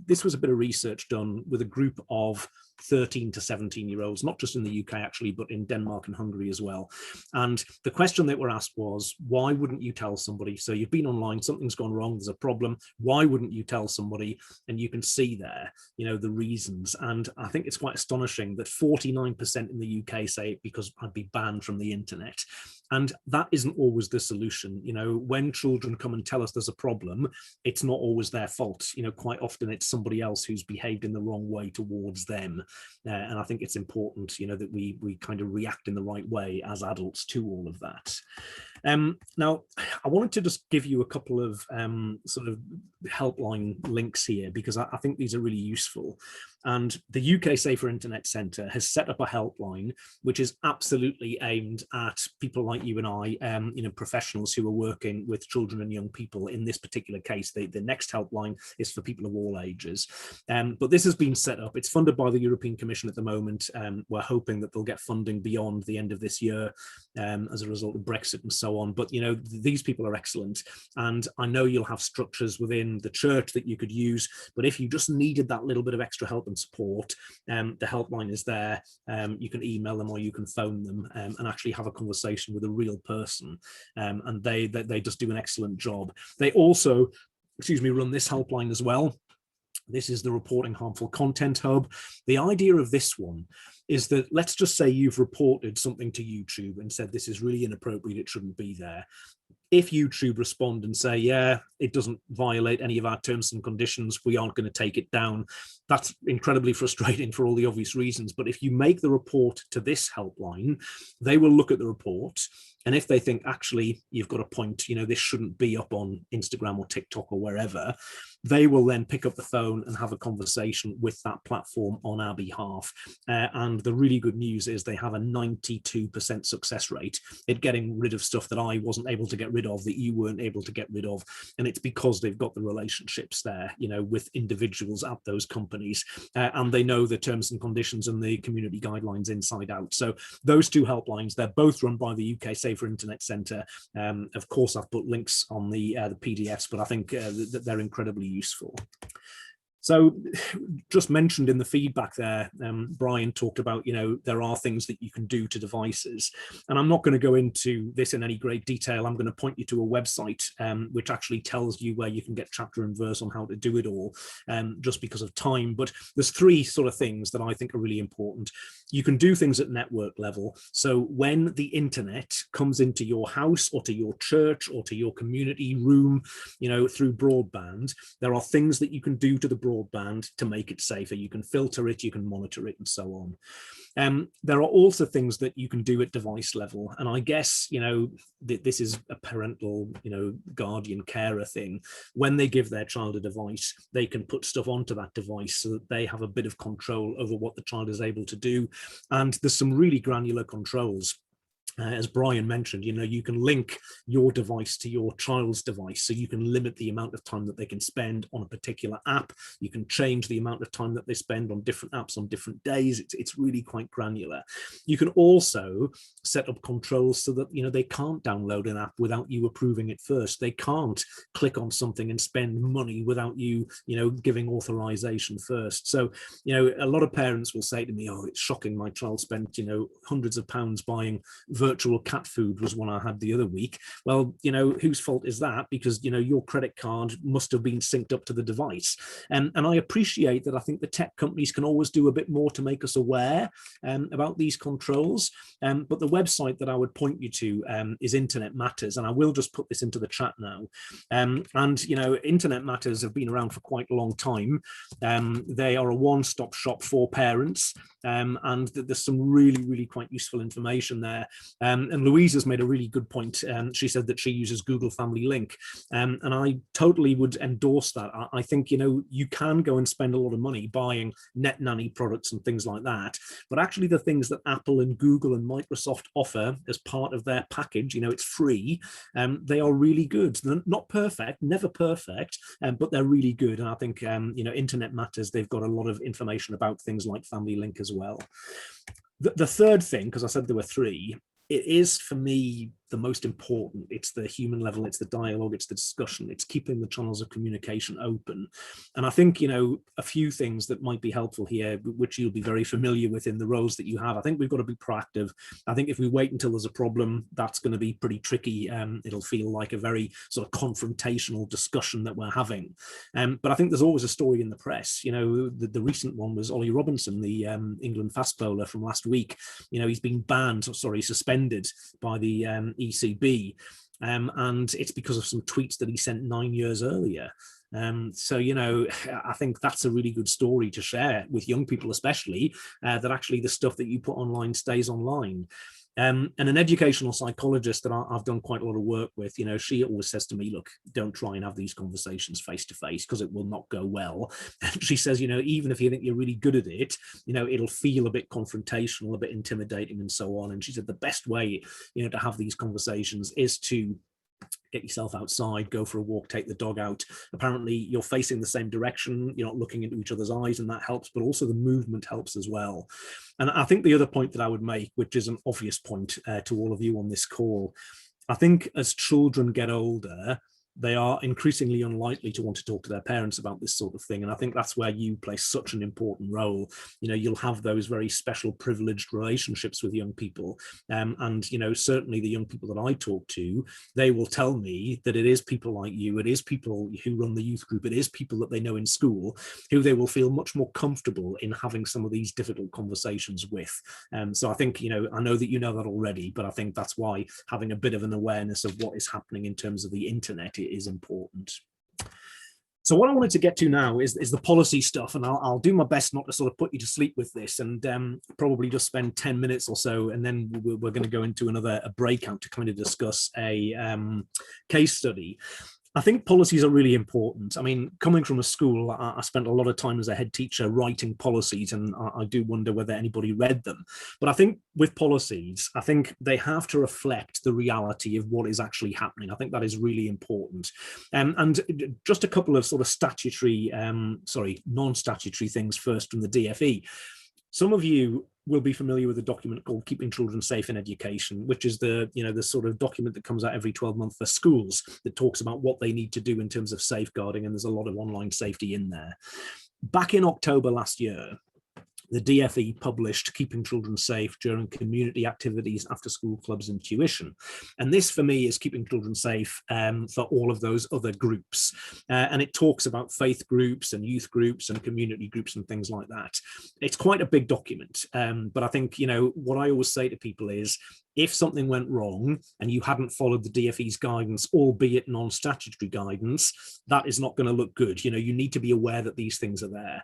this was a bit of research done with a group of 13 to 17-year-olds, not just in the UK actually, but in Denmark and Hungary as well. And the question that were asked was, why wouldn't you tell somebody? So you've been online, something's gone wrong, there's a problem. Why wouldn't you tell somebody? And you can see there, you know, the reasons. And I think it's quite astonishing that 49% in the UK say because I'd be banned from the internet. And that isn't always the solution. You know, when children come and tell us there's a problem, it's not always their fault. You know, quite often it's somebody else who's behaved in the wrong way towards them. And I think it's important, you know, that we kind of react in the right way as adults to all of that. Now, I wanted to just give you a couple of sort of helpline links here, because I think these are really useful. And the UK Safer Internet Centre has set up a helpline which is absolutely aimed at people like you and I, you know, professionals who are working with children and young people. In this particular case, the next helpline is for people of all ages. But this has been set up. It's funded by the European Commission at the moment. We're hoping that they'll get funding beyond the end of this year as a result of Brexit and so on. But, you know, these people are excellent. And I know you'll have structures within the church that you could use. But if you just needed that little bit of extra help and support, the helpline is there. You can email them or you can phone them and actually have a conversation with a real person. And they just do an excellent job. They also, run this helpline as well. This is the Reporting Harmful Content Hub. The idea of this one is that, let's just say you've reported something to YouTube and said this is really inappropriate, it shouldn't be there. if YouTube respond and say, yeah, it doesn't violate any of our terms and conditions, we aren't going to take it down, that's incredibly frustrating for all the obvious reasons. But if you make the report to this helpline, they will look at the report. And if they think, actually, you've got a point, this shouldn't be up on Instagram or TikTok or wherever, they will then pick up the phone and have a conversation with that platform on our behalf. And the really good news is they have a 92% success rate at getting rid of stuff that I wasn't able to get rid of, that you weren't able to get rid of. And it's because they've got the relationships there, with individuals at those companies, and they know the terms and conditions and the community guidelines inside out. So those two helplines, they're both run by the UK Safer Internet Centre. Of course, I've put links on the PDFs, but I think that they're incredibly useful. So just mentioned in the feedback there, Brian talked about, there are things that you can do to devices. And I'm not going to go into this in any great detail. I'm going to point you to a website which actually tells you where you can get chapter and verse on how to do it all, just because of time. But there's three sort of things that I think are really important. You can do things at network level. So when the internet comes into your house or to your church or to your community room, through broadband, there are things that you can do to the broadband to make it safer. You can filter it, you can monitor it, and so on. There are also things that you can do at device level. And I guess, this is a parental, guardian carer thing. When they give their child a device, they can put stuff onto that device so that they have a bit of control over what the child is able to do. And there's some really granular controls. As Brian mentioned, you can link your device to your child's device, so you can limit the amount of time that they can spend on a particular app. You can change the amount of time that they spend on different apps on different days. It's really quite granular. You can also set up controls so that they can't download an app without you approving it first. They can't click on something and spend money without you giving authorization first. So a lot of parents will say to me, oh, it's shocking, my child spent hundreds of pounds buying virtual cat food, was one I had the other week. Well, whose fault is that? Because your credit card must have been synced up to the device. And I appreciate that. I think the tech companies can always do a bit more to make us aware about these controls. But the website that I would point you to is Internet Matters, and I will just put this into the chat now. Internet Matters have been around for quite a long time. They are a one-stop shop for parents, and there's some really, really quite useful information there. And Louise has made a really good point. She said that she uses Google Family Link, and I totally would endorse that. I think, you can go and spend a lot of money buying net nanny products and things like that, but actually the things that Apple and Google and Microsoft offer as part of their package, it's free, they are really good. They're not perfect, never perfect, but they're really good. And I think, Internet Matters, they've got a lot of information about things like Family Link as well. The third thing, because I said there were three, it is for me the most important. It's the human level, it's the dialogue, it's the discussion, it's keeping the channels of communication open. And I think, a few things that might be helpful here, which you'll be very familiar with in the roles that you have. I think we've got to be proactive. I think if we wait until there's a problem, that's going to be pretty tricky. It'll feel like a very sort of confrontational discussion that we're having. But I think there's always a story in the press. The recent one was Ollie Robinson, the England fast bowler from last week. He's been suspended by the ECB, and it's because of some tweets that he sent 9 years earlier. So, I think that's a really good story to share with young people, especially, that actually the stuff that you put online stays online. And an educational psychologist that I've done quite a lot of work with, she always says to me, look, don't try and have these conversations face to face because it will not go well. And she says, even if you think you're really good at it, it'll feel a bit confrontational, a bit intimidating and so on. And she said the best way, to have these conversations is to get yourself outside, go for a walk, take the dog out. Apparently you're facing the same direction, you're not looking into each other's eyes, and that helps, but also the movement helps as well. And I think the other point that I would make, which is an obvious point to all of you on this call, I think as children get older, they are increasingly unlikely to want to talk to their parents about this sort of thing. And I think that's where you play such an important role. You know, you'll have those very special privileged relationships with young people. And, you know, certainly the young people that I talk to, they will tell me that it is people like you, it is people who run the youth group, it is people that they know in school who they will feel much more comfortable in having some of these difficult conversations with. So I think, you know, I know that you know that already, but I think that's why having a bit of an awareness of what is happening in terms of the internet is important. So what I wanted to get to now is the policy stuff, and I'll do my best not to sort of put you to sleep with this, and probably just spend 10 minutes or so, and then we're going to go into a breakout to kind of discuss a case study. I think policies are really important. I mean, coming from a school, I spent a lot of time as a head teacher writing policies, and I do wonder whether anybody read them. But I think with policies, I think they have to reflect the reality of what is actually happening. I think that is really important. And just a couple of sort of non-statutory things first from the DfE. Some of you will be familiar with a document called Keeping Children Safe in Education, which is the sort of document that comes out every 12 months for schools that talks about what they need to do in terms of safeguarding, and there's a lot of online safety in there. Back in October last year, the DfE published Keeping Children Safe During Community Activities, After School Clubs and Tuition. And this for me is keeping children safe for all of those other groups. And it talks about faith groups and youth groups and community groups and things like that. It's quite a big document. But I think, you know, what I always say to people is, if something went wrong and you hadn't followed the DfE's guidance, albeit non-statutory guidance, that is not going to look good. You know, you need to be aware that these things are there.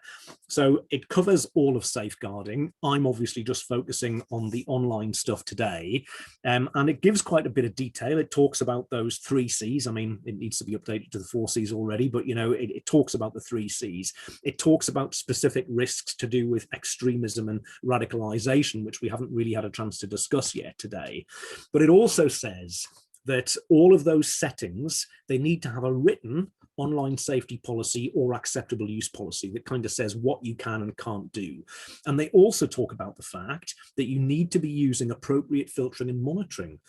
So it covers all of safeguarding. I'm obviously just focusing on the online stuff today. And it gives quite a bit of detail. It talks about those 3 C's. I mean, it needs to be updated to the 4 C's already, but, you know, it talks about the 3 C's. It talks about specific risks to do with extremism and radicalization, which we haven't really had a chance to discuss yet today. But it also says that all of those settings, they need to have a written online safety policy or acceptable use policy that kind of says what you can and can't do. And they also talk about the fact that you need to be using appropriate filtering and monitoring.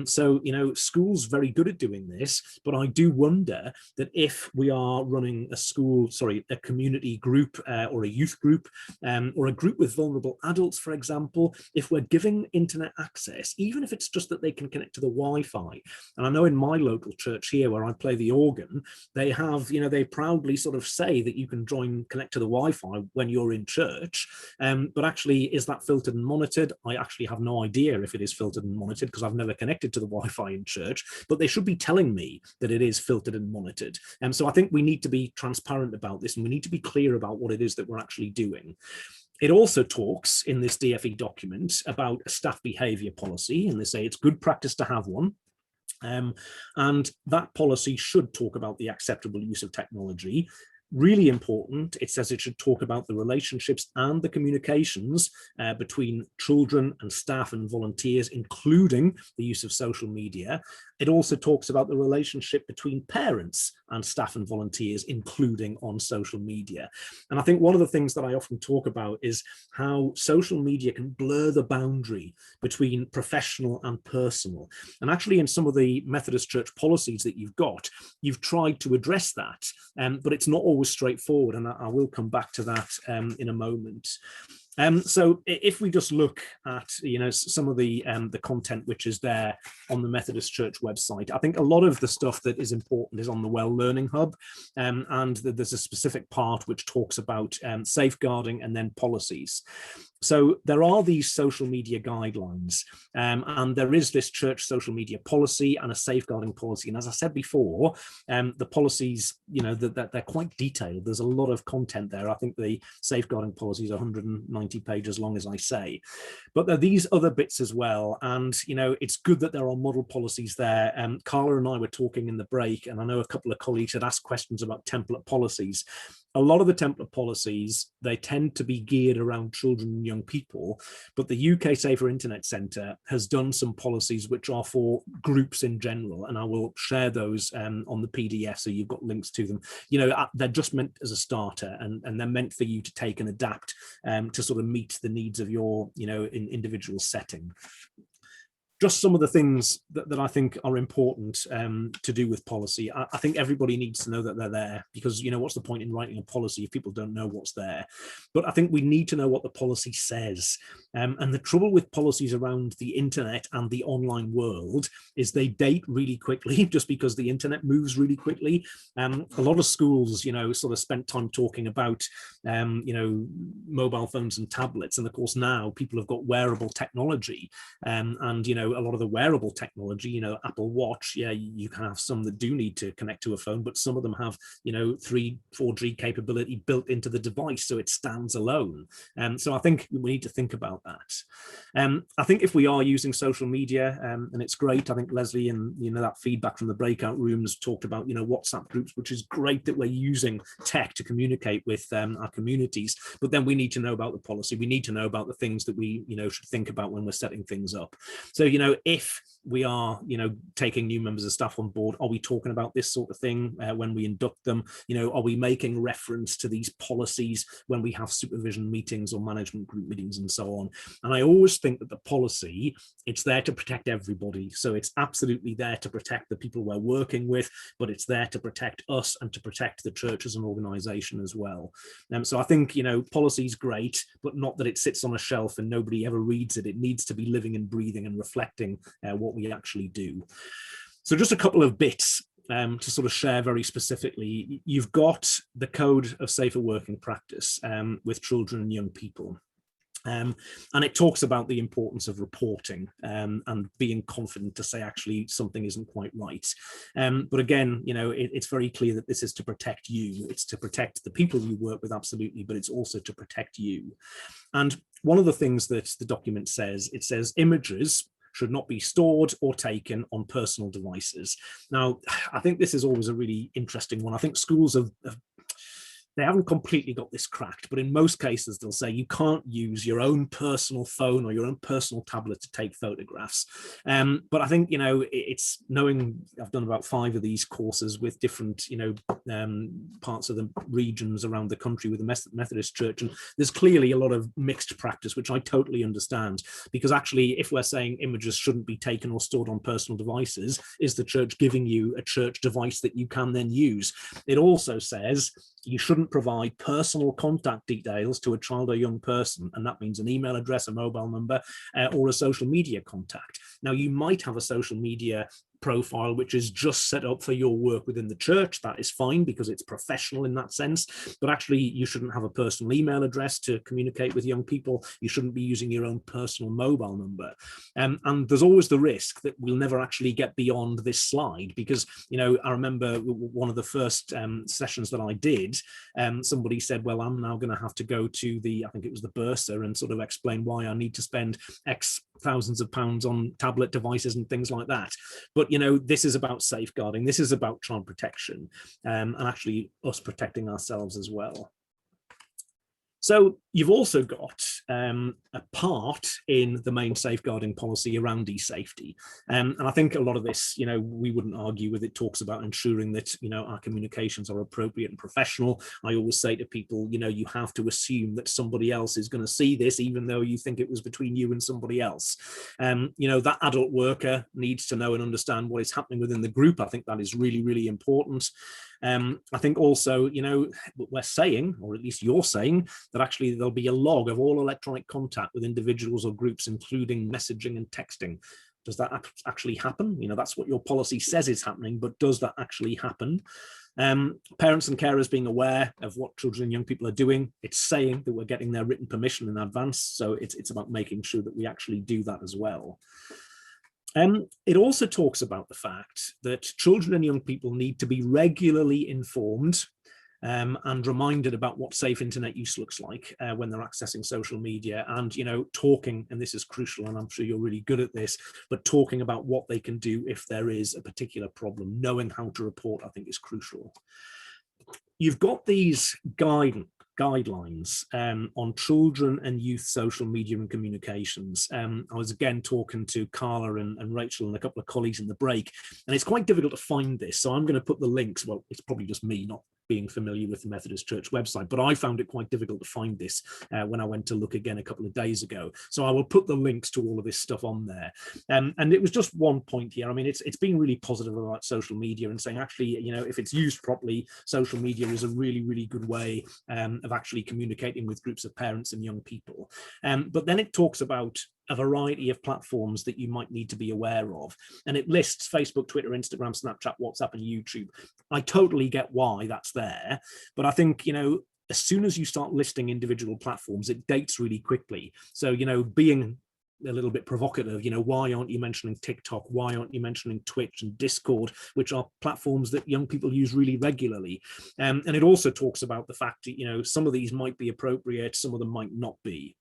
So, you know, schools very good at doing this, but I do wonder that if we are running a community group or a youth group or a group with vulnerable adults, for example, if we're giving internet access, even if it's just that they can connect to the Wi-Fi. And I know in my local church here where I play the organ, they have, you know, they proudly sort of say that you can connect to the Wi-Fi when you're in church. But actually, is that filtered and monitored? I actually have no idea if it is filtered and monitored because I've never connected to the Wi-Fi in church, but they should be telling me that it is filtered and monitored. And so I think we need to be transparent about this, and we need to be clear about what it is that we're actually doing. It also talks in this DfE document about a staff behaviour policy, and they say it's good practice to have one. And that policy should talk about the acceptable use of technology. Really important, it says it should talk about the relationships and the communications between children and staff and volunteers, including the use of social media. It also talks about the relationship between parents and staff and volunteers, including on social media. And I think one of the things that I often talk about is how social media can blur the boundary between professional and personal. And actually in some of the Methodist Church policies that you've tried to address that, but it's not always straightforward. And I will come back to that in a moment. So if we just look at, you know, some of the content which is there on the Methodist Church website, I think a lot of the stuff that is important is on the Well Learning Hub, and there's a specific part which talks about safeguarding and then policies. So there are these social media guidelines, and there is this church social media policy and a safeguarding policy. And as I said before, the policies, you know, that they're quite detailed. There's a lot of content there. I think the safeguarding policy is 190 pages long, as I say. But there are these other bits as well. And, you know, it's good that there are model policies there. Carla and I were talking in the break, and I know a couple of colleagues had asked questions about template policies. A lot of the template policies, they tend to be geared around children and young people, but the UK Safer Internet Centre has done some policies which are for groups in general, and I will share those on the PDF so you've got links to them. You know, they're just meant as a starter, and they're meant for you to take and adapt to sort of meet the needs of your, you know, individual setting. just some of the things that I think are important to do with policy. I think everybody needs to know that they're there, because, you know, what's the point in writing a policy if people don't know what's there? But I think we need to know what the policy says. And the trouble with policies around the internet and the online world is they date really quickly, just because the internet moves really quickly. A lot of schools, you know, sort of spent time talking about, you know, mobile phones and tablets. And of course, now people have got wearable technology. And, you know, a lot of the wearable technology, you know, Apple Watch, yeah, you can have some that do need to connect to a phone, but some of them have, you know, 4G capability built into the device, so it stands alone. So I think we need to think about that. I think if we are using social media, and it's great, I think Leslie and, you know, that feedback from the breakout rooms talked about, you know, WhatsApp groups, which is great that we're using tech to communicate with our communities, but then we need to know about the policy. We need to know about the things that we, you know, should think about when we're setting things up. So, you know, if we are, you know, taking new members of staff on board, are we talking about this sort of thing when we induct them? You know, are we making reference to these policies when we have supervision meetings or management group meetings and so on? And I always think that the policy, it's there to protect everybody. So it's absolutely there to protect the people we're working with, but it's there to protect us and to protect the church as an organization as well. So I think, you know, policy is great, but not that it sits on a shelf and nobody ever reads it. It needs to be living and breathing and reflecting what we actually do. So just a couple of bits to sort of share very specifically. You've got the Code of Safer Working Practice with children and young people. And it talks about the importance of reporting and being confident to say actually something isn't quite right. But again, you know, it's very clear that this is to protect you. It's to protect the people you work with, absolutely, but it's also to protect you. And one of the things that the document says, it says images should not be stored or taken on personal devices. Now, I think this is always a really interesting one. I think schools they haven't completely got this cracked, but in most cases they'll say you can't use your own personal phone or your own personal tablet to take photographs. But I think, you know, it's knowing, I've done about 5 of these courses with different, you know, parts of the regions around the country with the Methodist Church, and there's clearly a lot of mixed practice, which I totally understand, because actually if we're saying images shouldn't be taken or stored on personal devices, is the church giving you a church device that you can then use? It also says you shouldn't provide personal contact details to a child or young person, and that means an email address, a mobile number, or a social media contact. Now, you might have a social media profile which is just set up for your work within the church. That is fine because it's professional in that sense, but actually you shouldn't have a personal email address to communicate with young people. You shouldn't be using your own personal mobile number, and there's always the risk that we'll never actually get beyond this slide, because, you know, I remember one of the first sessions that I did, somebody said, well, I'm now going to have to go to the, I think it was the bursar, and sort of explain why I need to spend X thousands of pounds on tablet devices and things like that. But, you know, this is about safeguarding. This is about child protection, and actually us protecting ourselves as well. So you've also got a part in the main safeguarding policy around e-safety. And I think a lot of this, you know, we wouldn't argue with. It talks about ensuring that, you know, our communications are appropriate and professional. I always say to people, you know, you have to assume that somebody else is going to see this, even though you think it was between you and somebody else. You know, that adult worker needs to know and understand what is happening within the group. I think that is really, really important. I think also, you know, we're saying, or at least you're saying, that actually there'll be a log of all electronic contact with individuals or groups, including messaging and texting. Does that actually happen? You know, that's what your policy says is happening, but does that actually happen? Parents and carers being aware of what children and young people are doing. It's saying that we're getting their written permission in advance. So it's about making sure that we actually do that as well. It also talks about the fact that children and young people need to be regularly informed and reminded about what safe internet use looks like when they're accessing social media, and, you know, talking, and this is crucial, and I'm sure you're really good at this, but talking about what they can do if there is a particular problem. Knowing how to report, I think, is crucial. You've got these guidelines on children and youth social media and communications. I was again talking to Carla and Rachel and a couple of colleagues in the break, and it's quite difficult to find this, so I'm going to put the links. Well, it's probably just me not being familiar with the Methodist Church website, but I found it quite difficult to find this when I went to look again a couple of days ago. So I will put the links to all of this stuff on there. And it was just one point here. I mean, it's been really positive about social media and saying, actually, you know, if it's used properly, social media is a really, really good way of actually communicating with groups of parents and young people. But then it talks about a variety of platforms that you might need to be aware of. And it lists Facebook, Twitter, Instagram, Snapchat, WhatsApp, and YouTube. I totally get why that's there. But I think, you know, as soon as you start listing individual platforms, it dates really quickly. So, you know, being a little bit provocative, you know, why aren't you mentioning TikTok? Why aren't you mentioning Twitch and Discord, which are platforms that young people use really regularly? And it also talks about the fact that, you know, some of these might be appropriate, some of them might not be.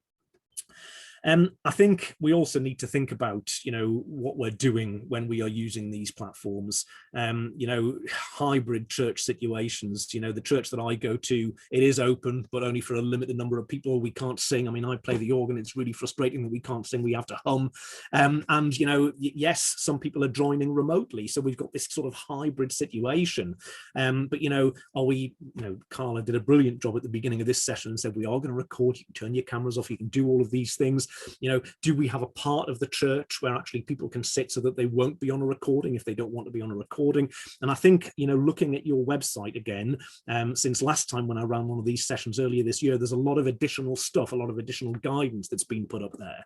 I think we also need to think about, you know, what we're doing when we are using these platforms. You know, hybrid church situations. You know, the church that I go to, it is open, but only for a limited number of people. We can't sing. I mean, I play the organ. It's really frustrating that we can't sing. We have to hum. And, you know, yes, some people are joining remotely. So we've got this sort of hybrid situation. But, you know, are we, you know, Carla did a brilliant job at the beginning of this session and said, we are going to record. You can turn your cameras off. You can do all of these things. You know, do we have a part of the church where actually people can sit so that they won't be on a recording if they don't want to be on a recording? And I think, you know, looking at your website again, since last time when I ran one of these sessions earlier this year, there's a lot of additional stuff, a lot of additional guidance that's been put up there.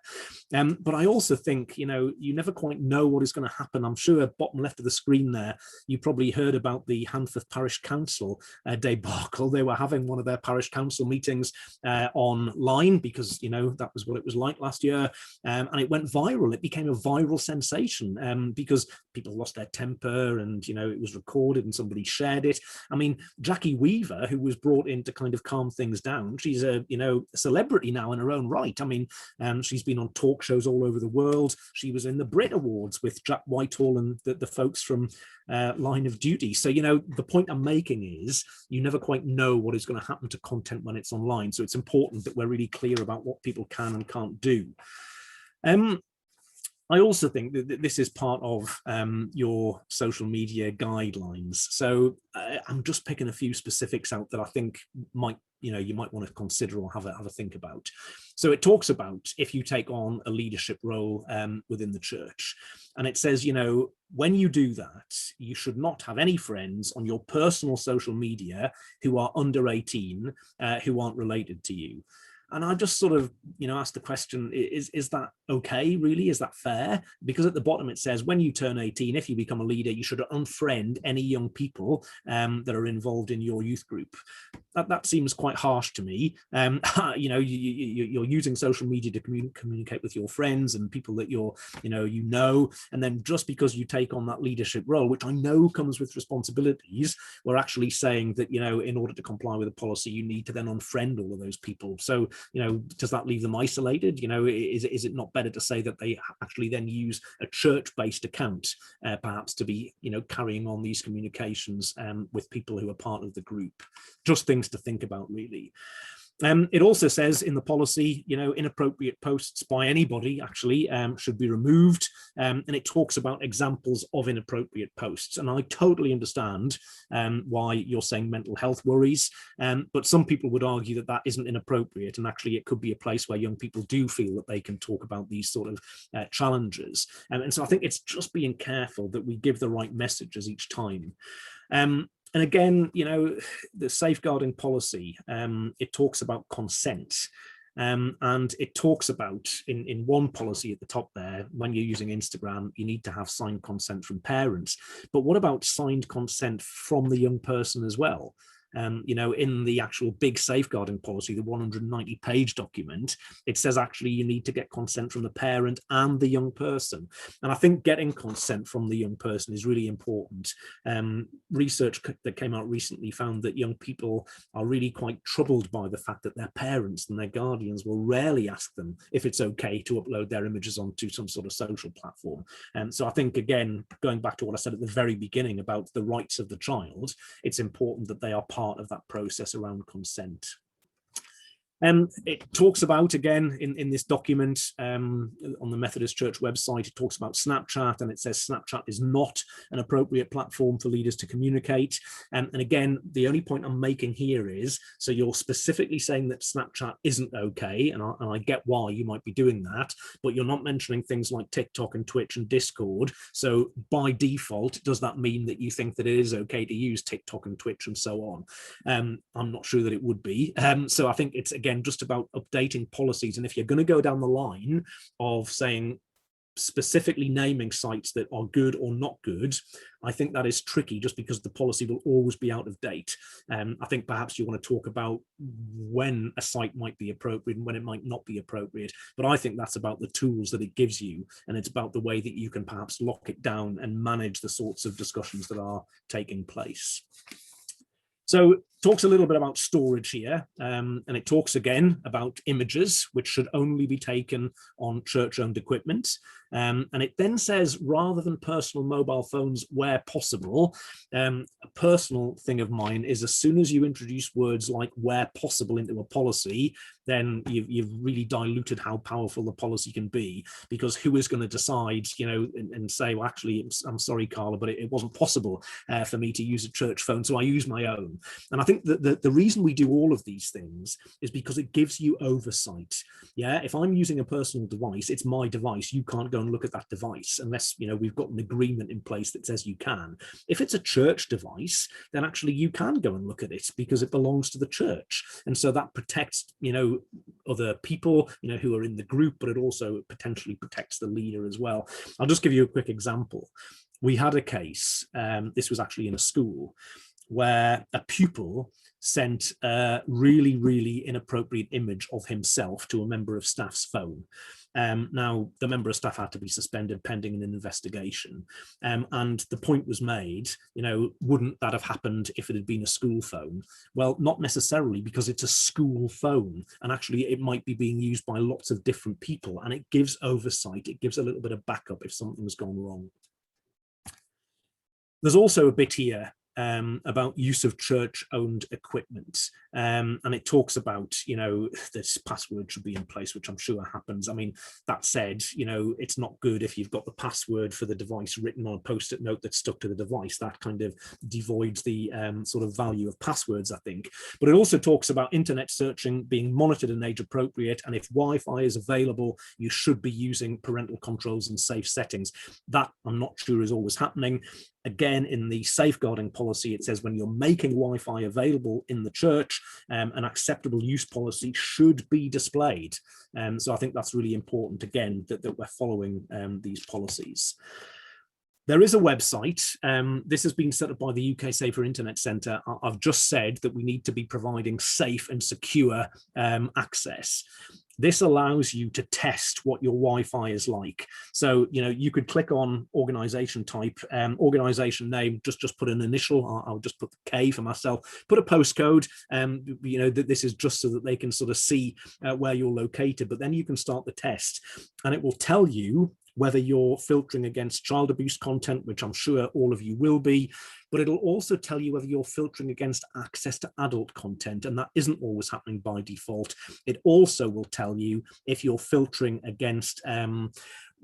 But I also think, you know, you never quite know what is going to happen. I'm sure bottom left of the screen there, you probably heard about the Handforth Parish Council debacle. They were having one of their parish council meetings online because, you know, that was what it was like last year, and it went viral. It became a viral sensation because people lost their temper, and, you know, it was recorded and somebody shared it. I mean, Jackie Weaver, who was brought in to kind of calm things down, she's a, you know, a celebrity now in her own right. I mean, she's been on talk shows all over the world. She was in the Brit Awards with Jack Whitehall and the folks from Line of Duty. So, you know, the point I'm making is you never quite know what is going to happen to content when it's online. So it's important that we're really clear about what people can and can't do. I also think that this is part of your social media guidelines. So I'm just picking a few specifics out that I think might, you know, you might want to consider or have a think about. So it talks about if you take on a leadership role within the church, and it says, you know, when you do that, you should not have any friends on your personal social media who are under 18, who aren't related to you. And I just sort of, you know, ask the question, is that okay, really? Is that fair? Because at the bottom it says, when you turn 18, if you become a leader, you should unfriend any young people that are involved in your youth group. That seems quite harsh to me. You know, you're using social media to communicate with your friends and people that you know, and then just because you take on that leadership role, which I know comes with responsibilities, we're actually saying that, you know, in order to comply with the policy, you need to then unfriend all of those people. So, you know, does that leave them isolated? You know, is it not better to say that they actually then use a church-based account, perhaps, to be, you know, carrying on these communications with people who are part of the group? Just things to think about, really. It also says in the policy, you know, inappropriate posts by anybody actually should be removed, and it talks about examples of inappropriate posts. And I totally understand why you're saying mental health worries, but some people would argue that that isn't inappropriate, and actually it could be a place where young people do feel that they can talk about these sort of challenges. And so I think it's just being careful that we give the right messages each time. And again, you know, the safeguarding policy, it talks about consent. And it talks about in one policy at the top there, when you're using Instagram, you need to have signed consent from parents. But what about signed consent from the young person as well? You know, in the actual big safeguarding policy, the 190-page document, it says actually you need to get consent from the parent and the young person. And I think getting consent from the young person is really important. Research that came out recently found that young people are really quite troubled by the fact that their parents and their guardians will rarely ask them if it's okay to upload their images onto some sort of social platform. And so I think, again, going back to what I said at the very beginning about the rights of the child, it's important that they are part of that process around consent. It talks about, again, in this document on the Methodist Church website, it talks about Snapchat, and it says Snapchat is not an appropriate platform for leaders to communicate. And again, the only point I'm making here is, so you're specifically saying that Snapchat isn't okay, and I get why you might be doing that, but you're not mentioning things like TikTok and Twitch and Discord. So by default, does that mean that you think that it is okay to use TikTok and Twitch and so on? I'm not sure that it would be. So I think it's, again, just about updating policies. And if you're going to go down the line of saying, specifically naming sites that are good or not good, I think that is tricky, just because the policy will always be out of date. I think perhaps you want to talk about when a site might be appropriate and when it might not be appropriate. But I think that's about the tools that it gives you, and it's about the way that you can perhaps lock it down and manage the sorts of discussions that are taking place. So talks a little bit about storage here, and it talks again about images, which should only be taken on church-owned equipment. And it then says, rather than personal mobile phones where possible, a personal thing of mine is, as soon as you introduce words like where possible into a policy, then you've really diluted how powerful the policy can be, because who is going to decide, you know, and say, well, actually, I'm sorry, Carla, but it wasn't possible for me to use a church phone, so I use my own. And I think that the reason we do all of these things is because it gives you oversight. Yeah, if I'm using a personal device, it's my device. You can't go and look at that device unless, you know, we've got an agreement in place that says you can. If it's a church device, then actually you can go and look at it because it belongs to the church. And so that protects, you know, other people, you know, who are in the group, but it also potentially protects the leader as well. I'll just give you a quick example. We had a case, this was actually in a school, where a pupil sent a really, really inappropriate image of himself to a member of staff's phone. Now, the member of staff had to be suspended pending an investigation. And the point was made, you know, wouldn't that have happened if it had been a school phone? Well, not necessarily, because it's a school phone. And actually, it might be being used by lots of different people. And it gives oversight. It gives a little bit of backup if something's gone wrong. There's also a bit here about use of church-owned equipment, and it talks about, you know, this password should be in place, which I'm sure happens. I mean, that said, you know, it's not good if you've got the password for the device written on a post-it note that's stuck to the device. That kind of devoids the sort of value of passwords, I think. But it also talks about internet searching being monitored and age appropriate, and if Wi-Fi is available, you should be using parental controls and safe settings. That, I'm not sure, is always happening. Again, in the safeguarding policy, it says when you're making Wi-Fi available in the church, an acceptable use policy should be displayed. So I think that's really important, again, that we're following these policies. There is a website. This has been set up by the UK Safer Internet Centre. I've just said that we need to be providing safe and secure access. This allows you to test what your Wi-Fi is like. So, you know, you could click on organization type, organization name, just put an initial. I'll just put the K for myself, put a postcode. You know, this is just so that they can sort of see where you're located, but then you can start the test and it will tell you whether you're filtering against child abuse content, which I'm sure all of you will be, but it'll also tell you whether you're filtering against access to adult content, and that isn't always happening by default. It also will tell you if you're filtering against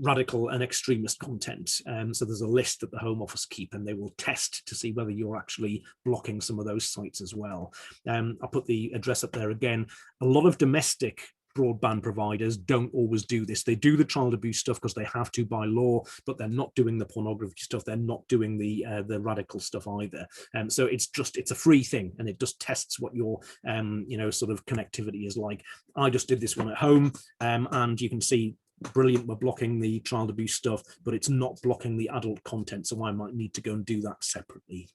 radical and extremist content. So there's a list that the Home Office keep, and they will test to see whether you're actually blocking some of those sites as well. I'll put the address up there again. A lot of domestic broadband providers don't always do this. They do the child abuse stuff because they have to by law, but they're not doing the pornography stuff. They're not doing the radical stuff either. So it's a free thing, and it just tests what your you know, sort of connectivity is like. I just did this one at home, and you can see, brilliant, we're blocking the child abuse stuff, but it's not blocking the adult content. So I might need to go and do that separately.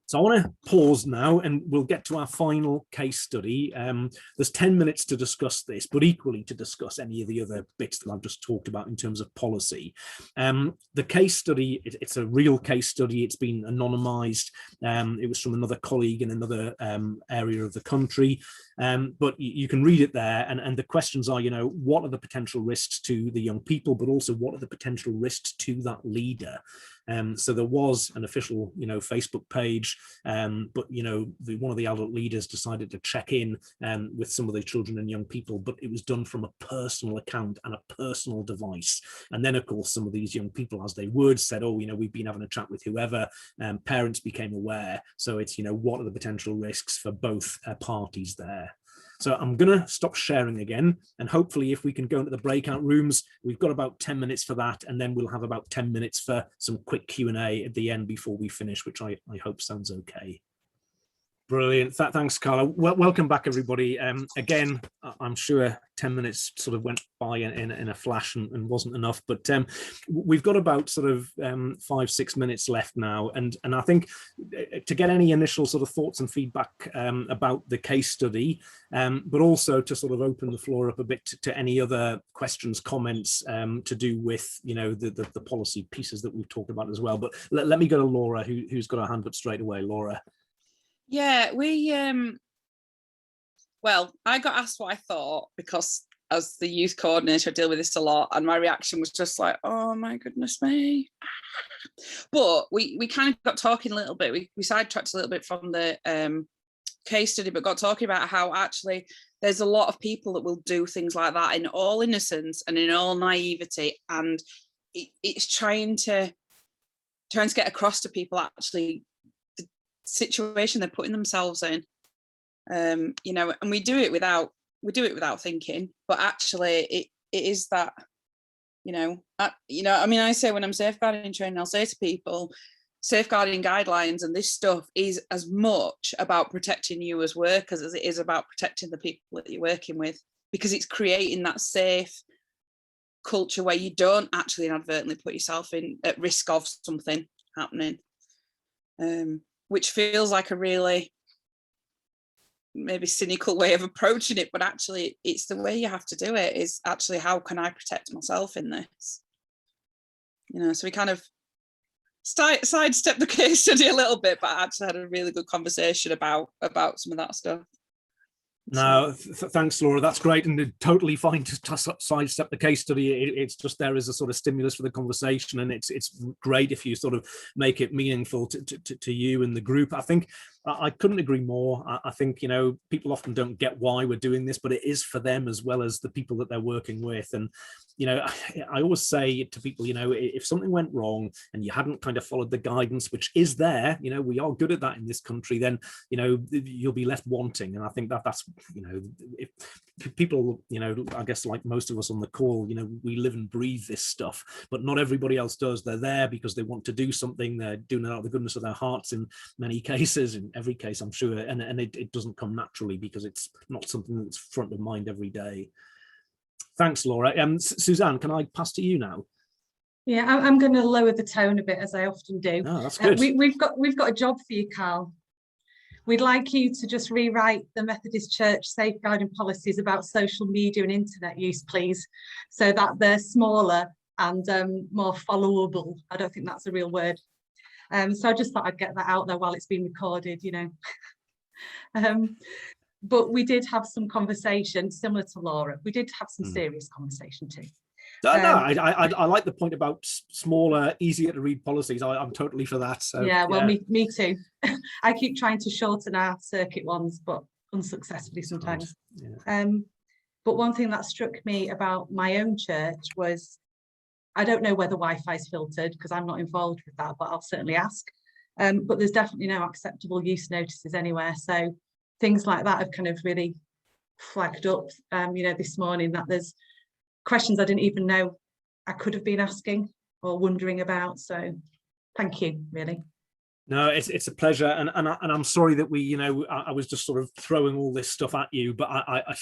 So I want to pause now, and we'll get to our final case study. There's 10 minutes to discuss this, but equally to discuss any of the other bits that I've just talked about in terms of policy. The case study, it's a real case study. It's been anonymized. It was from another colleague in another area of the country. But you can read it there, and the questions are, you know, what are the potential risks to the young people, but also what are the potential risks to that leader? So there was an official, Facebook page, but one of the adult leaders decided to check in with some of the children and young people, but it was done from a personal account and a personal device. And then, of course, some of these young people, as they would, said, oh, we've been having a chat with whoever. Parents became aware. So it's, what are the potential risks for both parties there? So I'm going to stop sharing again, and hopefully if we can go into the breakout rooms, we've got about 10 minutes for that, and then we'll have about 10 minutes for some quick Q&A at the end before we finish, which I hope sounds okay. Brilliant. Thanks, Carla. Welcome back, everybody. Again, I'm sure 10 minutes sort of went by in a flash and wasn't enough, but we've got about sort of 5-6 minutes left now. And I think to get any initial sort of thoughts and feedback about the case study, but also to sort of open the floor up a bit to any other questions, comments to do with, the policy pieces that we've talked about as well. But let me go to Laura, who's got her hand up straight away. Laura. Yeah, well, I got asked what I thought because as the youth coordinator, I deal with this a lot, and my reaction was just like, oh my goodness me. But we kind of got talking a little bit. We sidetracked a little bit from the case study, but got talking about how actually there's a lot of people that will do things like that in all innocence and in all naivety, and it's trying to get across to people actually situation they're putting themselves in, and we do it without thinking, but actually it is that, I say when I'm safeguarding training, I'll say to people, safeguarding guidelines and this stuff is as much about protecting you as workers as it is about protecting the people that you're working with, because it's creating that safe culture where you don't actually inadvertently put yourself at risk of something happening. Which feels like a really maybe cynical way of approaching it, but actually it's the way you have to do it, is actually how can I protect myself in this? So we kind of sidestepped the case study a little bit, but actually had a really good conversation about some of that stuff. No, thanks, Laura. That's great, and totally fine to sidestep the case study. It's just there as a sort of stimulus for the conversation, and it's great if you sort of make it meaningful to you and the group. I think I couldn't agree more. I think people often don't get why we're doing this, but it is for them as well as the people that they're working with. And I always say to people, if something went wrong and you hadn't kind of followed the guidance, which is there, we are good at that in this country, then you'll be left wanting. And I think that's if people, I guess like most of us on the call, we live and breathe this stuff, but not everybody else does. They're there because they want to do something. They're doing it out of the goodness of their hearts in many cases, in every case, I'm sure. And it doesn't come naturally because it's not something that's front of mind every day. Thanks, Laura. Suzanne, can I pass to you now? Yeah, I'm going to lower the tone a bit, as I often do. Oh, that's good. We've got a job for you, Carl. We'd like you to just rewrite the Methodist Church safeguarding policies about social media and internet use, please, so that they're smaller and more followable. I don't think that's a real word. So I just thought I'd get that out there while it's being recorded, But we did have some conversation similar to Laura. We did have some serious conversation too. I like the point about smaller, easier to read policies. I'm totally for that. So yeah, well, me too. I keep trying to shorten our circuit ones, but unsuccessfully sometimes. Yeah. But one thing that struck me about my own church was, I don't know whether Wi-Fi is filtered because I'm not involved with that, but I'll certainly ask. But there's definitely no acceptable use notices anywhere. So things like that have kind of really flagged up, this morning, that there's questions I didn't even know I could have been asking or wondering about. So thank you, really. No, it's a pleasure, and I'm sorry that we, I was just sort of throwing all this stuff at you, but I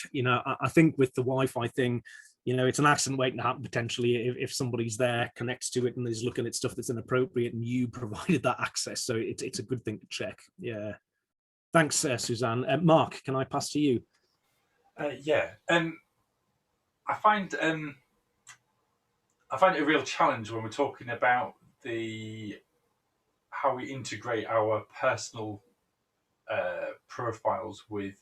think with the Wi-Fi thing, it's an accident waiting to happen potentially if somebody's there, connects to it, and is looking at stuff that's inappropriate, and you provided that access. So it's a good thing to check. Yeah, thanks, Suzanne. Mark, can I pass to you? Yeah. I find it a real challenge when we're talking about how we integrate our personal profiles with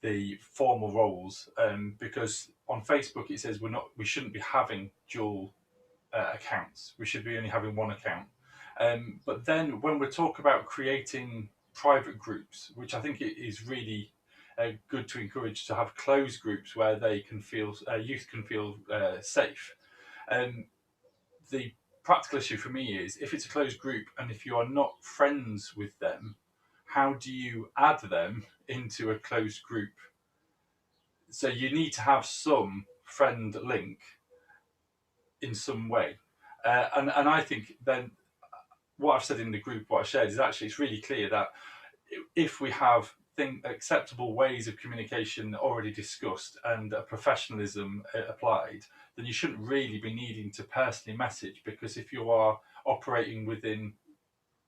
the formal roles, because on Facebook it says we shouldn't be having dual accounts. We should be only having one account. But then when we're talking about creating private groups, which I think it is really good to encourage to have closed groups where they can feel youth can feel safe. The practical issue for me is if it's a closed group and if you are not friends with them, how do you add them into a closed group? So you need to have some friend link in some way. And I think then what I've said in the group, what I shared, is actually it's really clear that if we have acceptable ways of communication already discussed and a professionalism applied, then you shouldn't really be needing to personally message, because if you are operating within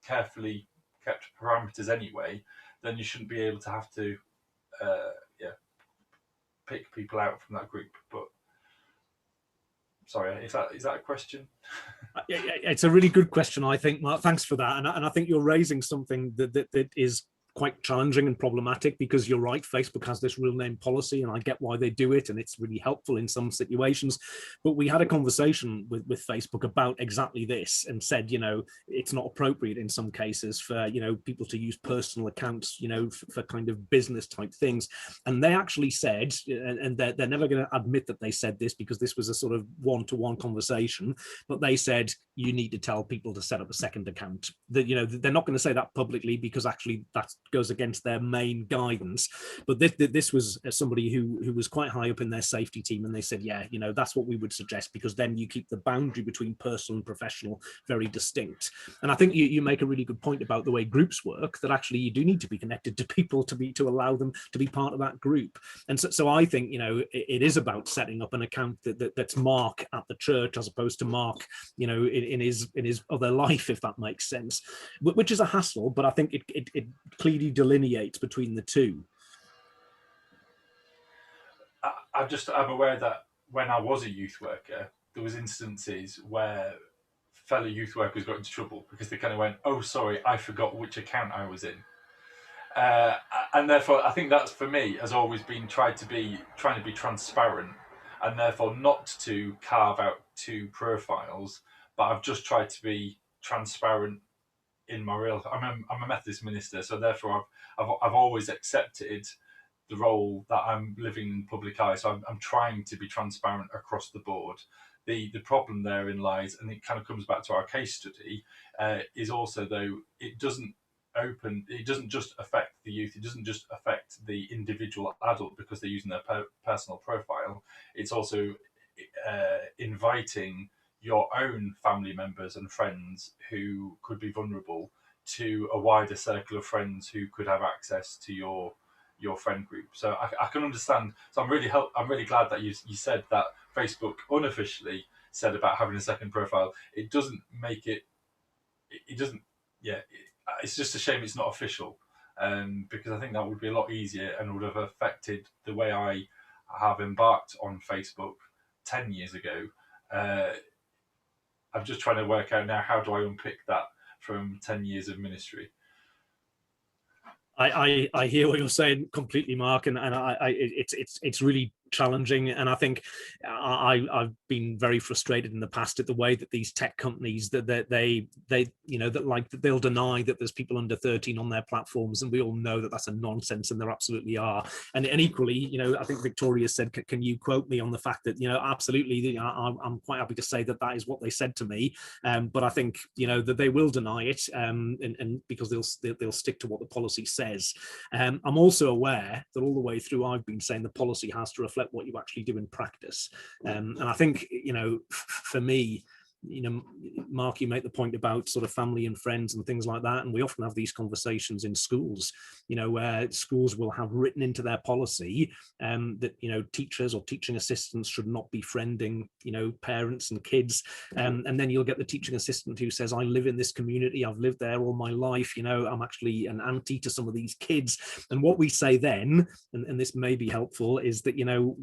carefully kept parameters anyway, then you shouldn't be able to have to pick people out from that group. But sorry, is that a question? Yeah, it's a really good question, I think, Mark. Thanks for that. And I think you're raising something that is quite challenging and problematic, because you're right, Facebook has this real name policy, and I get why they do it, and it's really helpful in some situations. But we had a conversation with Facebook about exactly this and said, it's not appropriate in some cases for, people to use personal accounts, for kind of business type things. And they actually said, and they're never going to admit that they said this, because this was a sort of one-to-one conversation, but they said, you need to tell people to set up a second account. That, they're not going to say that publicly, because actually that's goes against their main guidance. But this was somebody who was quite high up in their safety team, and they said, yeah, that's what we would suggest, because then you keep the boundary between personal and professional very distinct. And I think you make a really good point about the way groups work, that actually you do need to be connected to people to allow them to be part of that group. And so I think it is about setting up an account that's Mark at the church, as opposed to Mark in his other life, if that makes sense, which is a hassle, but I think it clearly delineates between the two. I'm aware that when I was a youth worker, there was instances where fellow youth workers got into trouble because they kind of went, oh, sorry, I forgot which account I was in. And therefore, I think that's, for me, has always been trying to be transparent, and therefore not to carve out two profiles, but I've just tried to be transparent in my real. I'm a Methodist minister, so therefore I've always accepted the role that I'm living in public eye. So I'm trying to be transparent across the board. The problem therein lies, and it kind of comes back to our case study, is also, though, it doesn't just affect the youth, it doesn't just affect the individual adult because they're using their personal profile. It's also inviting your own family members and friends who could be vulnerable to a wider circle of friends who could have access to your friend group. So I can understand. So I'm really glad that you said that Facebook unofficially said about having a second profile. It doesn't make it. It doesn't. Yeah. It's just a shame it's not official, because I think that would be a lot easier and would have affected the way I have embarked on Facebook 10 years ago. I'm just trying to work out now, how do I unpick that from 10 years of ministry? I hear what you're saying completely, Mark, and it's really challenging. And I think I've been very frustrated in the past at the way that these tech companies that they'll deny that there's people under 13 on their platforms, and we all know that that's a nonsense, and there absolutely are. And equally, I think Victoria said, can you quote me on the fact that absolutely, I'm quite happy to say that is what they said to me, but I think that they will deny it, and because they'll stick to what the policy says. I'm also aware that all the way through I've been saying the policy has to reflect what you actually do in practice, and I think for me, Mark, you make the point about sort of family and friends and things like that, and we often have these conversations in schools, where schools will have written into their policy that teachers or teaching assistants should not be friending parents and kids, and then you'll get the teaching assistant who says, I live in this community, I've lived there all my life, I'm actually an auntie to some of these kids. And what we say then, and this may be helpful, is that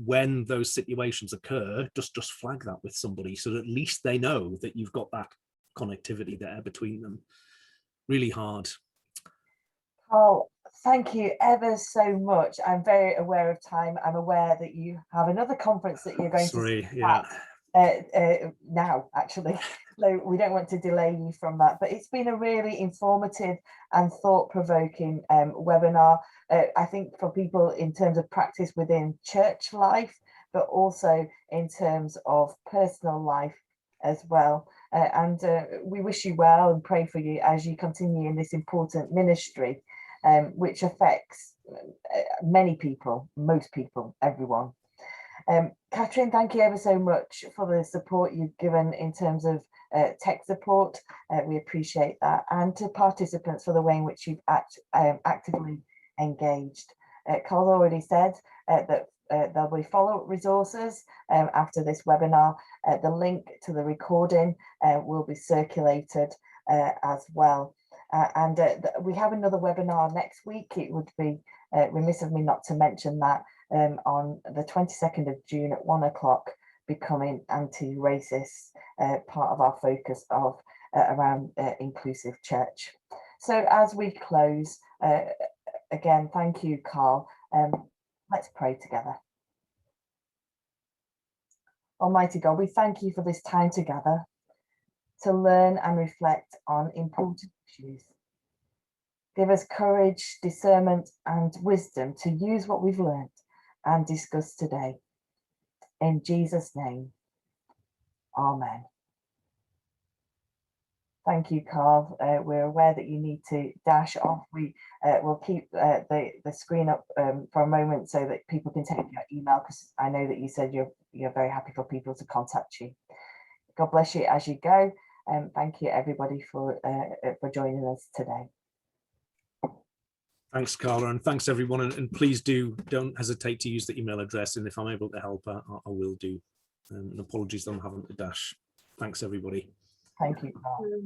when those situations occur, just flag that with somebody, so that at least they know that you've got that connectivity there between them. Really hard. Karl, thank you ever so much. I'm very aware of time. I'm aware that you have another conference that you're going to yeah. now, actually. So we don't want to delay you from that, but it's been a really informative and thought-provoking webinar. I think for people in terms of practice within church life, but also in terms of personal life as well. And we wish you well and pray for you as you continue in this important ministry, which affects many people, most people, everyone. Catherine, thank you ever so much for the support you've given in terms of tech support. We appreciate that. And to participants for the way in which you've actively engaged. Carl already said that there'll be follow-up resources after this webinar. The link to the recording will be circulated as well. And we have another webinar next week. It would be remiss of me not to mention that on the 22nd of June at 1 o'clock, Becoming Anti-Racist, part of our focus of around inclusive church. So as we close, again, thank you, Carl. Let's pray together. Almighty God, we thank you for this time together to learn and reflect on important issues. Give us courage, discernment, and wisdom to use what we've learned and discussed today. In Jesus' name, amen. Thank you, Carl. We're aware that you need to dash off. We will keep the screen up for a moment so that people can take your email, because I know that you said you're very happy for people to contact you. God bless you as you go. Thank you, everybody, for joining us today. Thanks, Carla, and thanks everyone. And please don't hesitate to use the email address. And if I'm able to help, I will do. And apologies that I'm having to dash. Thanks, everybody. Thank you, Carl.